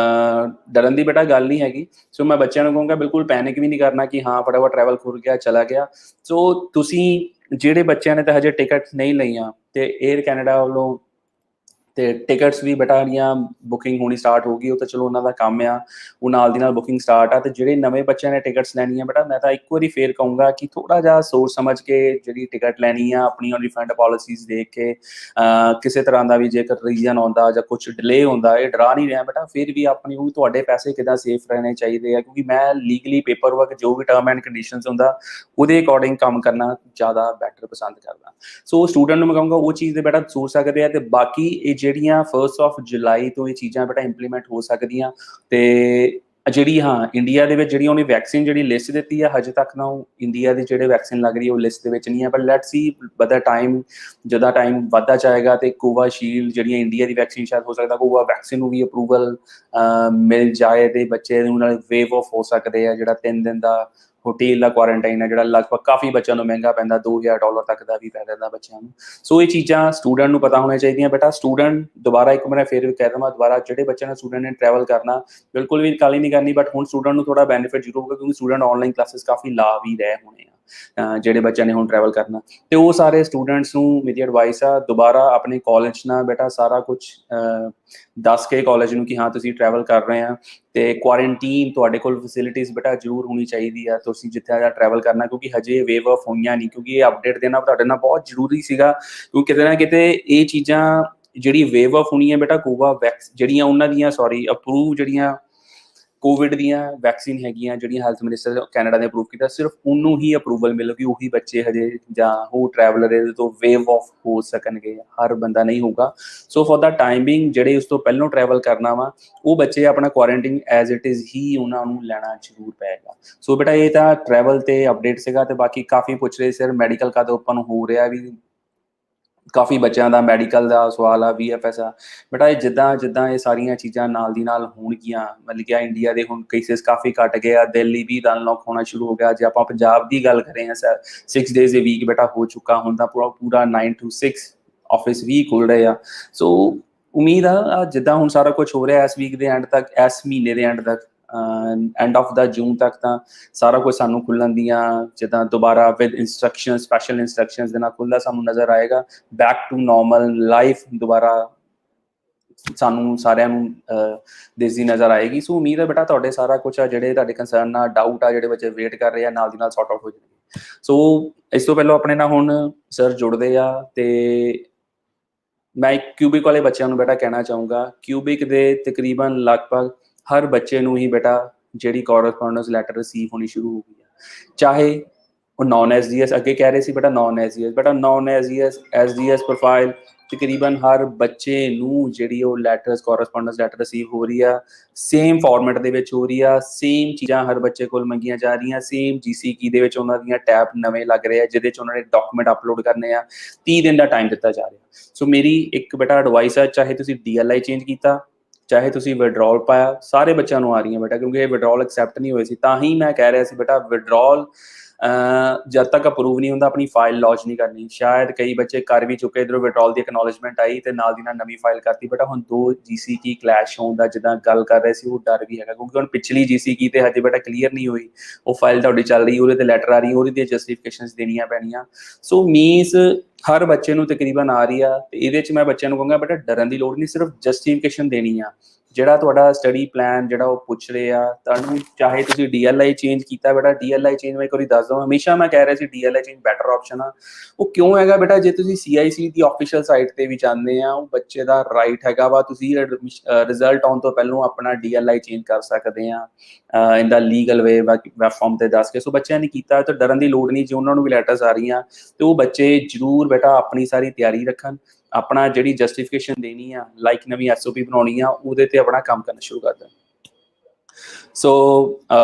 ਡਰਨ ਦੀ ਬੇਟਾ ਗੱਲ ਨਹੀਂ ਹੈਗੀ। ਸੋ ਮੈਂ ਬੱਚਿਆਂ ਨੂੰ ਕਹੂੰਗਾ ਬਿਲਕੁਲ ਪੈਨਿਕ ਵੀ ਨਹੀਂ ਕਰਨਾ ਕਿ ਹਾਂ ਫਟਾਫਟ ਟਰੈਵਲ ਖੁੱਲ ਗਿਆ ਚਲਾ ਗਿਆ। ਸੋ ਤੁਸੀਂ ਜਿਹੜੇ ਬੱਚਿਆਂ ਨੇ ਤਾਂ ਹਜੇ ਟਿਕਟ ਨਹੀਂ ਲਈਆਂ, ਤੇ 에ਅਰ ਕੈਨੇਡਾ ਵੱਲੋਂ ਤੇ ਟਿਕਟਸ ਵੀ ਬੇਟਾ ਦੀਆਂ ਬੁਕਿੰਗ ਹੋਣੀ ਸਟਾਰਟ ਹੋ ਗਈ। ਉਹ ਤਾਂ ਚਲੋ ਉਹਨਾਂ ਦਾ ਕੰਮ ਆ, ਉਹ ਨਾਲ ਦੀ ਨਾਲ ਬੁਕਿੰਗ ਸਟਾਰਟ ਆ। ਤੇ ਜਿਹੜੇ ਨਵੇਂ ਬੱਚਿਆਂ ਨੇ ਟਿਕਟਸ ਲੈਣੀਆਂ ਬੇਟਾ, ਮੈਂ ਤਾਂ ਇੱਕ ਵਾਰੀ ਫੇਰ ਕਹੂੰਗਾ ਕਿ ਥੋੜਾ ਜਿਹਾ ਸੋਚ ਸਮਝ ਕੇ ਜਿਹੜੀ ਟਿਕਟ ਲੈਣੀ ਆ, ਆਪਣੀਆਂ ਰਿਫੰਡ ਪਾਲਿਸੀਜ਼ ਦੇਖ ਕੇ, ਕਿਸੇ ਤਰ੍ਹਾਂ ਦਾ ਵੀ ਜੇਕਰ ਰੀਜ਼ਨ ਆਉਂਦਾ ਜਾਂ ਕੁਝ ਡਿਲੇ ਹੁੰਦਾ, ਇਹ ਡਰਾ ਨਹੀਂ ਰਿਹਾ ਬੇਟਾ। ਫਿਰ ਵੀ ਆਪਣੀ ਉਹ ਤੁਹਾਡੇ ਪੈਸੇ ਕਿੱਦਾਂ ਸੇਫ ਰਹਿਣੇ ਚਾਹੀਦੇ ਆ, ਕਿਉਂਕਿ ਮੈਂ ਲੀਗਲੀ ਪੇਪਰ ਵਰਕ ਜੋ ਵੀ ਟਰਮ ਐਂਡ ਕੰਡੀਸ਼ਨਸ ਹੁੰਦਾ ਉਹਦੇ ਅਕੋਰਡਿੰਗ ਕੰਮ ਕਰਨਾ ਜ਼ਿਆਦਾ ਬੈਟਰ ਪਸੰਦ ਕਰਦਾ। ਸੋ ਸਟੂਡੈਂਟ ਨੂੰ ਮੈਂ ਕਹੂੰਗਾ ਉਹ ਚੀਜ਼ ਦੇ ਬੇਟਾ ਸੋਚ ਸਕਦੇ ਆ। ਤੇ ਬਾਕੀ ਇਹ ਜਿਹੜੀਆਂ 1 ਜੁਲਾਈ ਤੋਂ ਇਹ ਚੀਜ਼ਾਂ ਬੇਟਾ ਇੰਪਲੀਮੈਂਟ ਹੋ ਸਕਦੀਆਂ। ਤੇ ਜਿਹੜੀ ਇੰਡੀਆ ਦੇ ਵਿੱਚ ਜਿਹੜੀ ਉਹਨੇ ਵੈਕਸੀਨ ਜਿਹੜੀ ਲਿਸਟ ਦਿੱਤੀ ਆ, ਹਜੇ ਤੱਕ ਨਾ ਉਹ ਇੰਡੀਆ ਦੀ ਜਿਹੜੇ ਵੈਕਸੀਨ ਲੱਗ ਰਹੀ ਹੈ ਉਹ ਲਿਸਟ ਦੇ ਵਿੱਚ ਨਹੀਂ ਹੈ। ਪਰ ਲੈਟਸ ਸੀ ਬਦਾ ਟਾਈਮ, ਜਦੋਂ ਟਾਈਮ ਵੱਧਦਾ ਜਾਏਗਾ ਤੇ ਕੋਵਾਸ਼ੀਲਡ ਜਿਹੜੀਆਂ ਇੰਡੀਆ ਦੀ ਵੈਕਸੀਨ, ਸ਼ਾਇਦ ਹੋ ਸਕਦਾ ਕੋਵਾ ਵੈਕਸੀਨ ਨੂੰ ਵੀ ਅਪਰੂਵਲ ਮਿਲ ਜਾਏ ਤੇ ਬੱਚੇ ਨੂੰ ਨਾਲ ਵੇਵ ਆਫ ਹੋ ਸਕਦੇ ਆ। ਜਿਹੜਾ 3 ਦਿਨ ਦਾ ਹੋਟਲ ਦਾ ਕੁਆਰੰਟਾਈਨ ਹੈ, ਜਿਹੜਾ ਲਗਭਗ ਕਾਫੀ ਬੱਚਿਆਂ ਨੂੰ ਮਹਿੰਗਾ ਪੈਂਦਾ, $2000 ਤੱਕ ਦਾ ਵੀ ਪੈ ਜਾਂਦਾ ਬੱਚਿਆਂ ਨੂੰ। ਸੋ ਇਹ ਚੀਜ਼ਾਂ ਸਟੂਡੈਂਟ ਨੂੰ ਪਤਾ ਹੋਣੀਆਂ ਚਾਹੀਦੀਆਂ ਬੇਟਾ। ਸਟੂਡੈਂਟ ਦੁਬਾਰਾ ਇੱਕ ਮੈਂ ਫਿਰ ਕਹਿ ਦੇਵਾਂ ਦੁਬਾਰਾ, ਜਿਹੜੇ ਬੱਚਿਆਂ ਨੇ ਸਟੂਡੈਂਟ ਨੇ ਟਰੈਵਲ ਕਰਨਾ ਬਿਲਕੁਲ ਵੀ ਕਾਲੀ ਨਹੀਂ ਕਰਨੀ। ਬਟ ਹੁਣ ਸਟੂਡੈਂਟ ਨੂੰ ਥੋੜਾ ਬੈਨੀਫਿਟ ਜ਼ਰੂਰ ਹੋਊਗਾ, ਕਿਉਂਕਿ ਸਟੂਡੈਂਟ ਆਨਲਾਈਨ ਕਲਾਸਿਸ ਕਾਫੀ ਲਾ ਵੀ ਰਹੇ ਹੋਣੇ ਆ ਜਿਹੜੇ ਬੱਚਿਆਂ ਨੇ ਹੁਣ ਟਰੈਵਲ ਕਰਨਾ। ਤੇ ਉਹ ਸਾਰੇ ਸਟੂਡੈਂਟਸ ਨੂੰ ਮੇਰੀ ਐਡਵਾਈਸ ਆ, ਦੁਬਾਰਾ ਆਪਣੇ ਕਾਲਜ ਨਾਲ ਬੇਟਾ ਸਾਰਾ ਕੁਝ ਦੱਸ ਕੇ ਕਾਲਜ ਨੂੰ ਕਿ ਹਾਂ ਤੁਸੀਂ ਟਰੈਵਲ ਕਰ ਰਹੇ ਆ। ਤੇ ਕੁਆਰੰਟੀਨ ਤੁਹਾਡੇ ਕੋਲ ਫੈਸਿਲਿਟੀਜ਼ ਬੇਟਾ ਜ਼ਰੂਰ ਹੋਣੀ ਚਾਹੀਦੀ ਆ ਤੁਸੀਂ ਜਿੱਥੇ ਜਾ ਟਰੈਵਲ ਕਰਨਾ, ਕਿਉਂਕਿ ਹਜੇ ਵੇਵ ਆਫ ਹੋਈਆਂ ਨਹੀਂ। ਕਿਉਂਕਿ ਇਹ ਅਪਡੇਟ ਦੇਣਾ ਤੁਹਾਡੇ ਨਾਲ ਬਹੁਤ ਜ਼ਰੂਰੀ ਸੀਗਾ, ਕਿਉਂਕਿ ਕਿਤੇ ਨਾ ਕਿਤੇ ਇਹ ਚੀਜ਼ਾਂ ਜਿਹੜੀ ਵੇਵ ਆਫ ਹੋਣੀ ਹੈ ਬੇਟਾ, ਕੋਵਾਵੈਕਸ ਜਿਹੜੀਆਂ ਉਹਨਾਂ ਦੀਆਂ ਅਪਰੂਵ ਜਿਹੜੀਆਂ ਕੋਵਿਡ ਦੀਆਂ ਵੈਕਸੀਨ ਹੈਗੀਆਂ, ਜਿਹੜੀਆਂ ਹੈਲਥ ਮਿਨਿਸਟਰ ਕੈਨੇਡਾ ਨੇ ਅਪਰੂਵ ਕੀਤਾ, ਸਿਰਫ ਉਹਨੂੰ ਹੀ ਅਪਰੂਵਲ ਮਿਲੂਗੀ। ਉਹੀ ਬੱਚੇ ਹਜੇ ਜਾਂ ਉਹ ਟਰੈਵਲਰ ਇਹਦੇ ਤੋਂ ਵੇਵ ਆਫ ਹੋ ਸਕਣਗੇ, ਹਰ ਬੰਦਾ ਨਹੀਂ ਹੋਊਗਾ। ਸੋ ਫॉर ਦਾ ਟਾਈਮਿੰਗ ਜਿਹੜੇ ਉਸ ਤੋਂ ਪਹਿਲਾਂ ਟਰੈਵਲ ਕਰਨਾ ਵਾ, ਉਹ ਬੱਚੇ ਆਪਣਾ ਕੁਆਰੰਟੀਨ ਐਜ਼ ਇਟ ਇਜ਼ ਹੀ ਉਹਨਾਂ ਨੂੰ ਲੈਣਾ ਜ਼ਰੂਰ ਪਏਗਾ। ਸੋ ਬੇਟਾ ਇਹ ਤਾਂ ਟਰੈਵਲ ਤੇ ਅਪਡੇਟ ਸੀਗਾ। ਤੇ ਬਾਕੀ ਕਾਫੀ ਪੁੱਛ ਰਹੇ ਸਰ ਮੈਡੀਕਲ ਕਦ ਓਪਨ ਹੋ ਰਿਹਾ, ਵੀ ਕਾਫੀ ਬੱਚਿਆਂ ਦਾ ਮੈਡੀਕਲ ਦਾ ਸਵਾਲ ਆ, VFS ਆ ਬੇਟਾ। ਇਹ ਜਿੱਦਾਂ ਇਹ ਸਾਰੀਆਂ ਚੀਜ਼ਾਂ ਨਾਲ ਦੀ ਨਾਲ ਹੋਣਗੀਆਂ, ਮਤਲਬ ਕਿ ਇੰਡੀਆ ਦੇ ਹੁਣ ਕੇਸਿਸ ਕਾਫੀ ਘੱਟ ਗਏ ਆ, ਦਿੱਲੀ ਵੀ ਅਨਲੌਕ ਹੋਣਾ ਸ਼ੁਰੂ ਹੋ ਗਿਆ। ਜੇ ਆਪਾਂ ਪੰਜਾਬ ਦੀ ਗੱਲ ਕरें ਸਰ 6 days a week ਬੇਟਾ ਹੋ ਚੁੱਕਾ, ਹੁਣ ਤਾਂ ਪੂਰਾ 9 to 6 ਆਫਿਸ ਵੀ ਖੁੱਲ ਰਹੇ ਆ। ਸੋ ਉਮੀਦ ਆ ਜਿੱਦਾਂ ਹੁਣ ਸਾਰਾ ਕੁਝ ਹੋ ਰਿਹਾ ਇਸ ਵੀਕ ਦੇ ਐਂਡ ਤੱਕ, ਇਸ ਮਹੀਨੇ ਦੇ ਐਂਡ ਤੱਕ, ਐਂਡ ਆਫ ਦਾ ਜੂਨ ਤੱਕ ਤਾਂ ਸਾਰਾ ਕੁਝ ਸਾਨੂੰ ਖੁੱਲਣ ਦੀਆਂ ਜਿੱਦਾਂ ਦੁਬਾਰਾ ਵਿਦ ਇੰਸਟਰਕਸ਼ਨ, ਸਪੈਸ਼ਲ ਇੰਸਟਰਕਸ਼ਨਸ ਦੇ ਨਾਲ ਖੁੱਲ੍ਹਦਾ ਸਾਨੂੰ ਨਜ਼ਰ ਆਏਗਾ। ਬੈਕ ਟੂ ਨੋਰਮਲ ਲਾਈਫ ਦੁਬਾਰਾ ਸਾਨੂੰ ਸਾਰਿਆਂ ਨੂੰ ਦਿਸਦੀ ਨਜ਼ਰ ਆਏਗੀ। ਸੋ ਉਮੀਦ ਹੈ ਬੇਟਾ ਤੁਹਾਡੇ ਸਾਰਾ ਕੁਝ ਆ, ਜਿਹੜੇ ਤੁਹਾਡੇ ਕੰਸਰਨ ਆ, ਡਾਊਟ ਆ, ਜਿਹੜੇ ਬੱਚੇ ਵੇਟ ਕਰ ਰਹੇ ਆ, ਨਾਲ ਦੀ ਨਾਲ ਸੌਟ ਆਊਟ ਹੋ ਜਾਣਗੇ। ਸੋ ਇਸ ਤੋਂ ਪਹਿਲਾਂ ਆਪਣੇ ਨਾਲ ਹੁਣ ਸਰ ਜੁੜਦੇ ਆ, ਤੇ ਮੈਂ ਇੱਕ ਕਿਊਬਿਕ ਵਾਲੇ ਬੱਚਿਆਂ ਨੂੰ ਬੇਟਾ ਕਹਿਣਾ ਚਾਹੂੰਗਾ, ਕਿਊਬਿਕ ਦੇ ਤਕਰੀਬਨ ਲਗਭਗ ਹਰ ਬੱਚੇ ਨੂੰ ਹੀ ਬੇਟਾ ਜਿਹੜੀ ਕੋਰਸਪੋਂਡੈਂਸ ਲੈਟਰ ਰਿਸੀਵ ਹੋਣੀ ਸ਼ੁਰੂ ਹੋ ਗਈ ਹੈ। ਚਾਹੇ ਉਹ ਨੌਨ SGS, ਅੱਗੇ ਕਹਿ ਰਹੇ ਸੀ ਬੇਟਾ ਨੌਨ SGS, ਬੇਟਾ ਨੌਨ SGS SGS ਪ੍ਰੋਫਾਈਲ ਤਕਰੀਬਨ ਹਰ ਬੱਚੇ ਨੂੰ ਜਿਹੜੀ ਉਹ ਲੈਟਰਸ ਕੋਰਸਪੋਂਡੈਂਸ ਲੈਟਰ ਰਿਸੀਵ ਹੋ ਰਹੀ ਆ, ਸੇਮ ਫਾਰਮੈਟ ਦੇ ਵਿੱਚ ਹੋ ਰਹੀ ਆ, ਸੇਮ ਚੀਜ਼ਾਂ ਹਰ ਬੱਚੇ ਕੋਲ ਮੰਗੀਆਂ ਜਾ ਰਹੀਆਂ, ਸੇਮ GCK ਦੇ ਵਿੱਚ ਉਹਨਾਂ ਦੀਆਂ ਟੈਬ ਨਵੇਂ ਲੱਗ ਰਹੇ ਆ, ਜਿਹਦੇ 'ਚ ਉਹਨਾਂ ਨੇ ਡਾਕੂਮੈਂਟ ਅਪਲੋਡ ਕਰਨੇ ਆ। 30 ਦਿਨ ਦਾ ਟਾਈਮ ਦਿੱਤਾ ਜਾ ਰਿਹਾ। ਸੋ ਮੇਰੀ ਇੱਕ ਬੇਟਾ ਐਡਵਾਈਸ ਹੈ, ਚਾਹੇ ਤੁਸੀਂ DLI ਚੇਂਜ ਕੀਤਾ, ਚਾਹੇ ਤੁਸੀਂ ਵਿਡਰੋਲ ਪਾਇਆ, ਸਾਰੇ ਬੱਚਿਆਂ ਨੂੰ ਆ ਰਹੀਆਂ ਬੇਟਾ, ਕਿਉਂਕਿ ਇਹ ਵਿਡਰੋਲ ਐਕਸੈਪਟ ਨਹੀਂ ਹੋਏ ਸੀ। ਤਾਂ ਹੀ ਮੈਂ ਕਹਿ ਰਿਹਾ ਸੀ ਬੇਟਾ ਵਿਡਰੋਲ ਜਦ ਤੱਕ ਅਪਰੂਵ ਨਹੀਂ ਹੁੰਦਾ ਆਪਣੀ ਫਾਈਲ ਲੌਂਚ ਨਹੀਂ ਕਰਨੀ। ਸ਼ਾਇਦ ਕਈ ਬੱਚੇ ਕਰ ਵੀ ਚੁੱਕੇ, ਇੱਧਰੋਂ ਵਿਡਰੋਲ ਦੀ ਐਕਨੋਲਜਮੈਂਟ ਆਈ ਤੇ ਨਾਲ ਦੀ ਨਾਲ ਨਵੀਂ ਫਾਈਲ ਕਰਤੀ ਬੇਟਾ। ਹੁਣ 2 GCK ਕਲੈਸ਼ ਹੋਣ ਦਾ ਜਿੱਦਾਂ ਗੱਲ ਕਰ ਰਹੇ ਸੀ, ਉਹ ਡਰ ਵੀ ਹੈਗਾ, ਕਿਉਂਕਿ ਹੁਣ ਪਿਛਲੀ GCK ਤੇ ਹਜੇ ਬੇਟਾ ਕਲੀਅਰ ਨਹੀਂ ਹੋਈ, ਉਹ ਫਾਈਲ ਤੁਹਾਡੀ ਚੱਲ ਰਹੀ, ਉਹਦੇ ਤੇ ਲੈਟਰ ਆ ਰਹੀ, ਉਹਦੇ ਦੀਆਂ ਜਸਟੀਫਿਕੇਸ਼ਨਸ ਦੇਣੀਆਂ ਪੈਣੀਆਂ। ਸੋ ਮੀਨਸ ਹਰ ਬੱਚੇ ਨੂੰ ਤਕਰੀਬਨ ਆ ਰਹੀ ਆ। ਤੇ ਇਹਦੇ 'ਚ ਮੈਂ ਬੱਚਿਆਂ ਨੂੰ ਕਹੂੰਗਾ ਬੇਟਾ ਡਰਨ ਦੀ ਲੋੜ ਨਹੀਂ, ਸਿਰਫ ਜਸਟੀਫਿਕੇਸ਼ਨ ਦੇਣੀ ਆ। ਜਿਹੜਾ ਤੁਹਾਡਾ ਸਟੱਡੀ ਪਲਾਨ ਜਿਹੜਾ ਉਹ ਪੁੱਛ ਰਹੇ ਆ ਤੁਹਾਨੂੰ, ਚਾਹੇ ਤੁਸੀਂ DLI ਚੇਂਜ ਕੀਤਾ ਬੇਟਾ, DLI ਚੇਂਜ ਮੈਂ ਇੱਕ ਵਾਰੀ ਦੱਸ ਦਵਾਂ, ਹਮੇਸ਼ਾ ਮੈਂ ਕਹਿ ਰਿਹਾ ਸੀ DLI ਚੇਂਜ ਬੈਟਰ ਆਪਸ਼ਨ ਆ। ਉਹ ਕਿਉਂ ਹੈਗਾ ਬੇਟਾ, ਜੇ ਤੁਸੀਂ CIC ਦੀ ਆਫੀਸ਼ੀਅਲ ਸਾਈਟ ਤੇ ਵੀ ਜਾਂਦੇ ਆ, ਉਹ ਬੱਚੇ ਦਾ ਰਾਈਟ ਹੈਗਾ ਵਾ, ਤੁਸੀਂ ਰਿਜ਼ਲਟ ਆਉਣ ਤੋਂ ਪਹਿਲਾਂ ਆਪਣਾ DLI ਚੇਂਜ ਕਰ ਸਕਦੇ ਆ ਇਨ ਦਾ ਲੀਗਲ ਵੇ, ਵੈਬ ਫਾਰਮ ਤੇ ਦੱਸ ਕੇ। ਸੋ ਬੱਚਿਆਂ ਨੇ ਕੀਤਾ ਤਾਂ ਡਰਨ ਦੀ ਲੋੜ ਨਹੀਂ। ਜੇ ਉਹਨਾਂ ਨੂੰ ਵੀ ਲੈਟਰਸ ਆ ਰਹੀਆਂ ਤੇ ਉਹ ਬੱਚੇ ਜ਼ਰੂਰ ਬੇਟਾ ਆਪਣੀ ਸਾਰੀ ਤਿਆਰੀ ਰੱਖਣ, ਆਪਣਾ ਜਿਹੜੀ ਜਸਟੀਫਿਕੇਸ਼ਨ ਦੇਣੀ ਆ, ਲਾਈਕ ਨਵੀਂ SOP ਬਣਾਉਣੀ ਆ, ਉਹਦੇ ਤੇ ਆਪਣਾ ਕੰਮ ਕਰਨਾ ਸ਼ੁਰੂ ਕਰ ਦੇਣ। ਸੋ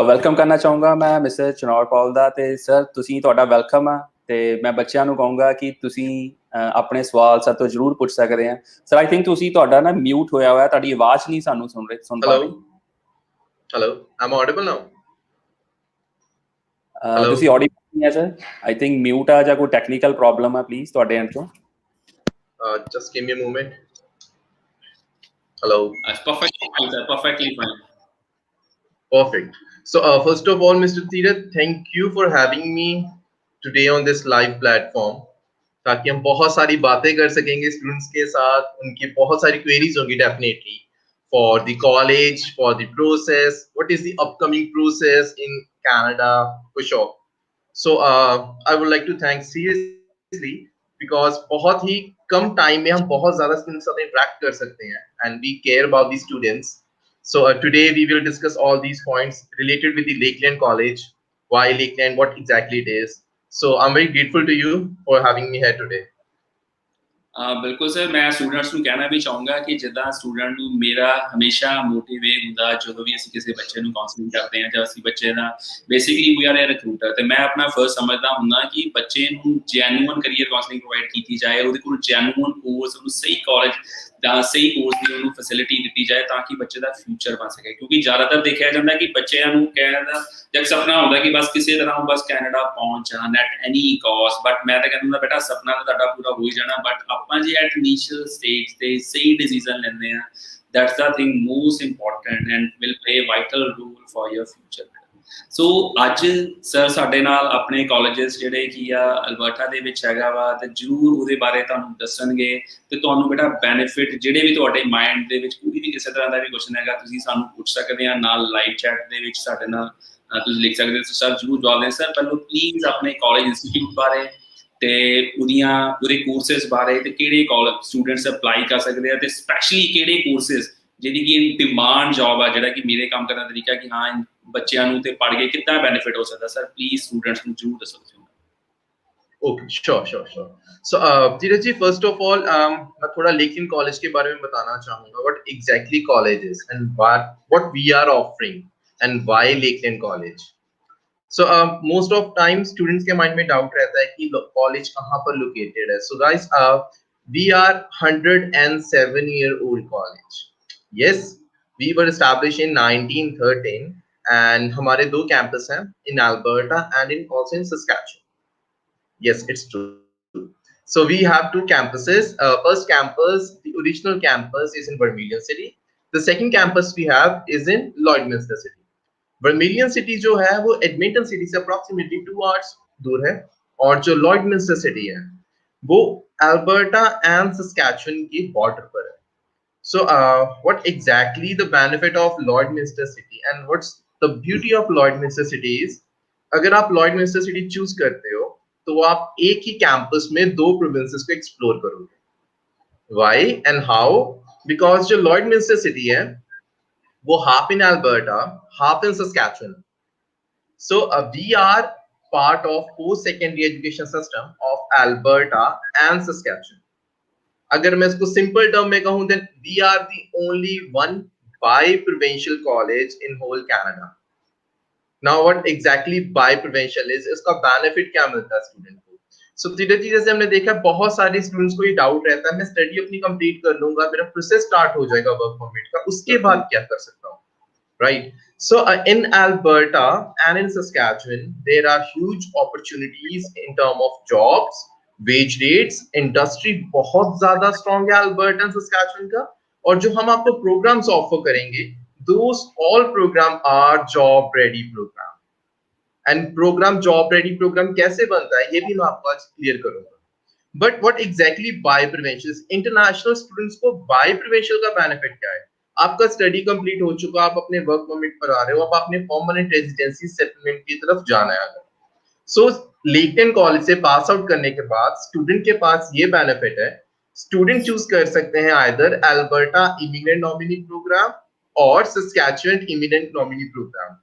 ਵੈਲਕਮ ਕਰਨਾ ਚਾਹੂੰਗਾ ਮੈਂ ਮਿਸਟਰ ਚਨੌਰ ਪਾਲ ਦਾ। ਤੇ ਸਰ ਤੁਸੀਂ, ਤੁਹਾਡਾ ਵੈਲਕਮ ਆ। ਤੇ ਮੈਂ ਬੱਚਿਆਂ ਨੂੰ ਕਹੂੰਗਾ ਕਿ ਤੁਸੀਂ ਆਪਣੇ ਸਵਾਲ ਸਰ ਤੋਂ ਜ਼ਰੂਰ ਪੁੱਛ ਸਕਦੇ ਆ। ਸਰ ਆਈ ਥਿੰਕ ਤੁਸੀਂ, ਤੁਹਾਡਾ ਨਾ ਮਿਊਟ ਹੋਇਆ ਹੋਇਆ, ਤੁਹਾਡੀ ਆਵਾਜ਼ ਨਹੀਂ ਸਾਨੂੰ ਸੁਣ ਪਾ ਰਹੀ। Hello, I'm audible now? ਤੁਸੀਂ ਆਡੀਬਲ ਨਹੀਂ ਹੈ ਸਰ, ਆਈ ਥਿੰਕ ਮਿਊਟ ਆ ਜਾਂ ਕੋਈ ਟੈਕਨੀਕਲ ਪ੍ਰੋਬਲਮ ਆ, ਪਲੀਜ਼ ਤੁਹਾਡੇ ਐਂਡ ਤੋਂ। Just give me a moment. Hello. That's perfectly fine, sir. Perfectly fine. Perfect. So first of all, Mr. Tirath, thank you for having me today on this live platform. ताकि हम बहुत सारी बातें कर सकेंगे स्टूडेंट्स के साथ, उनकी बहुत सारी क्वेरीज होंगी definitely for the college, for the process, what is the upcoming process in Canada for sure. So I would like to thank seriously because बहुत ही कम टाइम में हम बहुत ज़्यादा स्टूडेंट्स साथ इंटरेक्ट कर सकते हैं and we care about the students. So today we will discuss all these points related with the Lakeland College, why Lakeland, what exactly it is. So I'm very grateful to you for having me here today. ਬਿਲਕੁਲ ਸਰ, ਮੈਂ ਸਟੂਡੈਂਟਸ ਨੂੰ ਕਹਿਣਾ ਵੀ ਚਾਹੂੰਗਾ ਕਿ ਜਿੱਦਾਂ ਸਟੂਡੈਂਟ ਨੂੰ ਮੇਰਾ ਹਮੇਸ਼ਾ ਮੋਟਿਵ ਇਹ ਹੁੰਦਾ ਜਦੋਂ ਵੀ ਅਸੀਂ ਕਿਸੇ ਬੱਚੇ ਨੂੰ ਕਾਉਂਸਲਿੰਗ ਕਰਦੇ ਹਾਂ ਜਾਂ ਅਸੀਂ ਬੱਚੇ ਦਾ ਬੇਸਿਕਲੀ ਵੀ ਆਰ ਏ ਰਿਕਰੂਟਰ, ਤੇ ਮੈਂ ਆਪਣਾ ਫਰਸਟ ਸਮਝਦਾ ਹੁੰਦਾ ਕਿ ਬੱਚੇ ਨੂੰ ਜੈਨੂਅਨ ਕਰੀਅਰ ਕਾਉਂਸਲਿੰਗ ਪ੍ਰੋਵਾਈਡ ਕੀਤੀ ਜਾਏ, ਉਹਦੇ ਕੋਲ ਜੈਨੂਅਨ ਕੋਰਸ, ਉਹਨੂੰ ਸਹੀ ਕਾਲਜ ਦਾ ਸਹੀ ਕੋਰਸ ਦੀ ਉਹਨੂੰ ਫੈਸਿਲਿਟੀ ਦਿੱਤੀ ਜਾਏ ਤਾਂ ਕਿ ਬੱਚੇ ਦਾ ਫਿਊਚਰ ਬਣ ਸਕੇ। ਕਿਉਂਕਿ ਜ਼ਿਆਦਾਤਰ ਦੇਖਿਆ ਜਾਂਦਾ ਕਿ ਬੱਚਿਆਂ ਨੂੰ ਕਹਿਣ ਦਾ ਇੱਕ ਸੁਪਨਾ ਹੁੰਦਾ ਕਿ ਬਸ ਕਿਸੇ ਤਰ੍ਹਾਂ ਬਸ ਕੈਨੇਡਾ ਪਹੁੰਚ ਜਾਣ ਐਟ ਐਨੀ ਕਾਸਟ, ਬਟ ਮੈਂ ਤਾਂ ਕਹਿੰਦਾ ਬੇਟਾ ਸੁਪਨਾ ਤਾਂ ਤੁਹਾਡਾ ਪੂਰਾ ਹੋ ਹੀ ਜਾਣਾ, ਬਟ ਆਪਾਂ ਜੇ ਐਟ ਇਨੀਸ਼ੀਅਲ ਸਟੇਜ ਤੇ ਸਹੀ ਡਿਸੀਜ਼ਨ ਲੈਂਦੇ ਆ, that's the thing most important and will play a vital role for your future. ਸੋ ਅੱਜ ਸਰ ਸਾਡੇ ਨਾਲ ਆਪਣੇ ਕਾਲਜਸ ਜਿਹੜੇ ਕੀ ਆ ਅਲਬਰਟਾ ਦੇ ਵਿੱਚ ਹੈਗਾ ਵਾ, ਤੇ ਜ਼ਰੂਰ ਉਹਦੇ ਬਾਰੇ ਤੁਹਾਨੂੰ ਦੱਸਣਗੇ ਤੇ ਤੁਹਾਨੂੰ ਬੇਟਾ ਬੈਨੀਫਿਟ ਜਿਹੜੇ ਵੀ ਤੁਹਾਡੇ ਮਾਈਂਡ ਦੇ ਵਿੱਚ ਕੋਈ ਵੀ ਕਿਸੇ ਤਰ੍ਹਾਂ ਦਾ ਵੀ ਕੁਐਸਚਨ ਹੈਗਾ ਤੁਸੀਂ ਸਾਨੂੰ ਪੁੱਛ ਸਕਦੇ ਆ, ਨਾਲ ਲਾਈਵ ਚੈਟ ਦੇ ਵਿੱਚ ਸਾਡੇ ਨਾਲ ਤੁਸੀਂ ਲਿਖ ਸਕਦੇ ਹੋ। ਸਰ ਜ਼ਰੂਰ ਜਵਾਬ ਦੇਣ। ਸਰ ਪਹਿਲਾਂ ਪਲੀਜ਼ ਆਪਣੇ ਕਾਲਜ ਇੰਸਟੀਟਿਊਟ ਬਾਰੇ ਤੇ ਉਹਦੇ ਕੋਰਸਿਸ ਬਾਰੇ ਤੇ ਕਿਹੜੇ ਕਾਲਜ ਸਟੂਡੈਂਟਸ ਅਪਲਾਈ ਕਰ ਸਕਦੇ ਆ ਤੇ ਸਪੈਸ਼ਲੀ ਕਿਹੜੇ ਕੋਰਸਿਸ ਜਿਹਦੀ ਕਿ ਡਿਮਾਂਡ ਜੌਬ ਆ, ਜਿਹੜਾ ਕਿ ਮੇਰੇ ਕੰਮ ਕਰਨ ਦਾ ਤਰੀਕਾ ਕਿ ਹਾਂ ਬੱਚਿਆਂ ਨੂੰ ਤੇ ਪੜ੍ਹ ਕੇ ਕਿੱਦਾਂ ਬੈਨੀਫਿਟ ਹੋ ਸਕਦਾ। ਸਰ ਪਲੀਜ਼ ਸਟੂਡੈਂਟਸ ਨੂੰ ਜ਼ਰੂਰ ਦੱਸੋ। Okay, sure. So, Dheeraj ji, first of all, मैं थोड़ा लेकिन कॉलेज के बारे में बताना चाहूँगा. What exactly college is and what we are offering and why Lakeland College. So, most of time students के mind में doubt रहता है कि college कहाँ पर located है. So, guys, we are 107-year-old college. Yes, we were established in 1913 and हमारे दो campus हैं in Alberta and also in Saskatchewan. Yes, it's true. So we have two campuses. First campus, the original campus is in Vermilion City. The second campus we have is in Lloydminster City. Vermilion City जो है वो Edmonton City से approximately 2 hours दूर है, और जो Lloydminster City है वो Alberta and Saskatchewan की border पर है. So what exactly the benefit of Lloydminster City and what's the beauty of Lloydminster City is, अगर आप Lloydminster City choose करते हो तो आप एक ही कैंपस में दो प्रोविंसेस को एक्सप्लोर करोगे. Why and how? Because जो Lloydminster City है वो half in Alberta, half in Saskatchewan. So we are part of post-secondary education system of Alberta and Saskatchewan. अगर मैं इसको simple term में कहूँ then we are the only one bi-provincial college in whole Canada. Now what exactly bi-provincial is, इसका benefit क्या मिलता है स्टूडेंट को? So धीरज जी, जैसे हमने देखा बहुत सारे स्टूडेंट्स को ये डाउट रहता है मैं स्टडी अपनी कंप्लीट कर लूंगा, मेरा प्रोसेस स्टार्ट हो जाएगा वर्क परमिट का, उसके बाद क्या कर सकता हूँ, right? So in Alberta and in Saskatchewan there are huge opportunities in terms of jobs, wage rates, industry बहुत ज्यादा strong है Alberta and Saskatchewan का, और जो हम आपको programs offer करेंगे those all program are job ready program. And program job ready program कैसे बनता है ये भी मैं आपको आज क्लियर करूंगा. But what exactly bi-provincial is? International students को bi-provincial का benefit क्या है? आपका स्टडी कंप्लीट हो चुका, आप अपने वर्क परमिट पर आ रहे हो, अब आपने परमानेंट रेजिडेंसी सेटलमेंट की तरफ जाना है. सो लेकलैंड कॉलेज से पास आउट करने के बाद स्टूडेंट के पास ये बेनिफिट है, स्टूडेंट चूज कर सकते हैं either Alberta immigrant nominee program और Saskatchewan immigrant nominee program.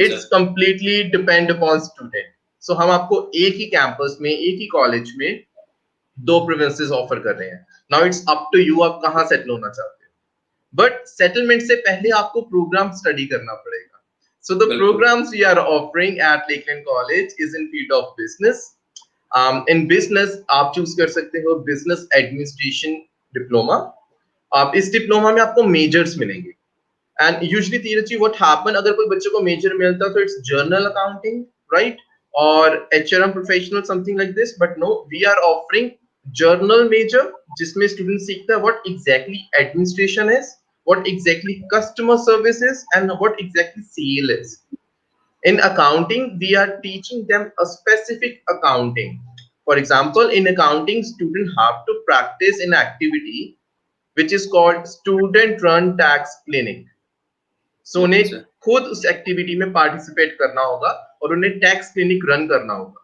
It's completely depend upon student. So हम आपको एक ही कैंपस में, एक ही कॉलेज में दो प्रोविंसेस ऑफर कर रहे हैं. Now it's up to you, आप कहां सेटल होना चाहते हो, बट सेटलमेंट से पहले आपको प्रोग्राम स्टडी करना पड़ेगा. So the programs we are offering at Lakeland College is in field of business. In business आप choose कर सकते हो business administration diploma. आप इस डिप्लोमा में आपको मेजर्स मिलेंगे. And usually Tiraj, what happen अगर कोई बच्चे को मेजर मिलता है तो it's journal accounting, right? Or HRM professional, something like this. But no, we are offering journal major जिसमें student सीखता है what exactly administration is, what exactly customer service is, and what exactly sale is. In accounting, we are teaching them a specific accounting. For example, in accounting, students have to practice an activity which is called student run tax clinic. So उन्हें अच्छा खुद उस एक्टिविटी में पार्टिसिपेट करना होगा और उन्हें टैक्स क्लिनिक रन करना होगा.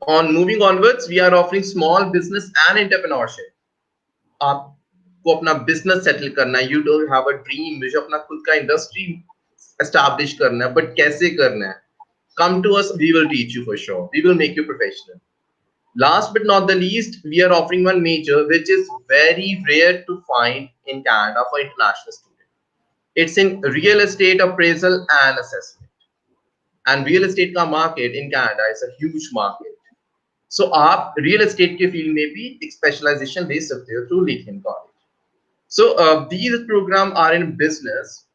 On moving onwards, we are offering small business and entrepreneurship. आपको अपना बिजनेस सेटल करना है, you don't have a dream, मुझे अपना खुद का इंडस्ट्री एस्टैब्लिश करना है, बट कैसे करना है? Come to us, we will teach you for sure. We will make you professional. Last but not the least, we are offering one major which is very rare to find in Canada for international students. It's in real estate appraisal and assessment. And real estate का market in Canada is a huge market. So आप real estate के field में भी एक specialization ले सकते हो through Lakeland College. So these programs are in business.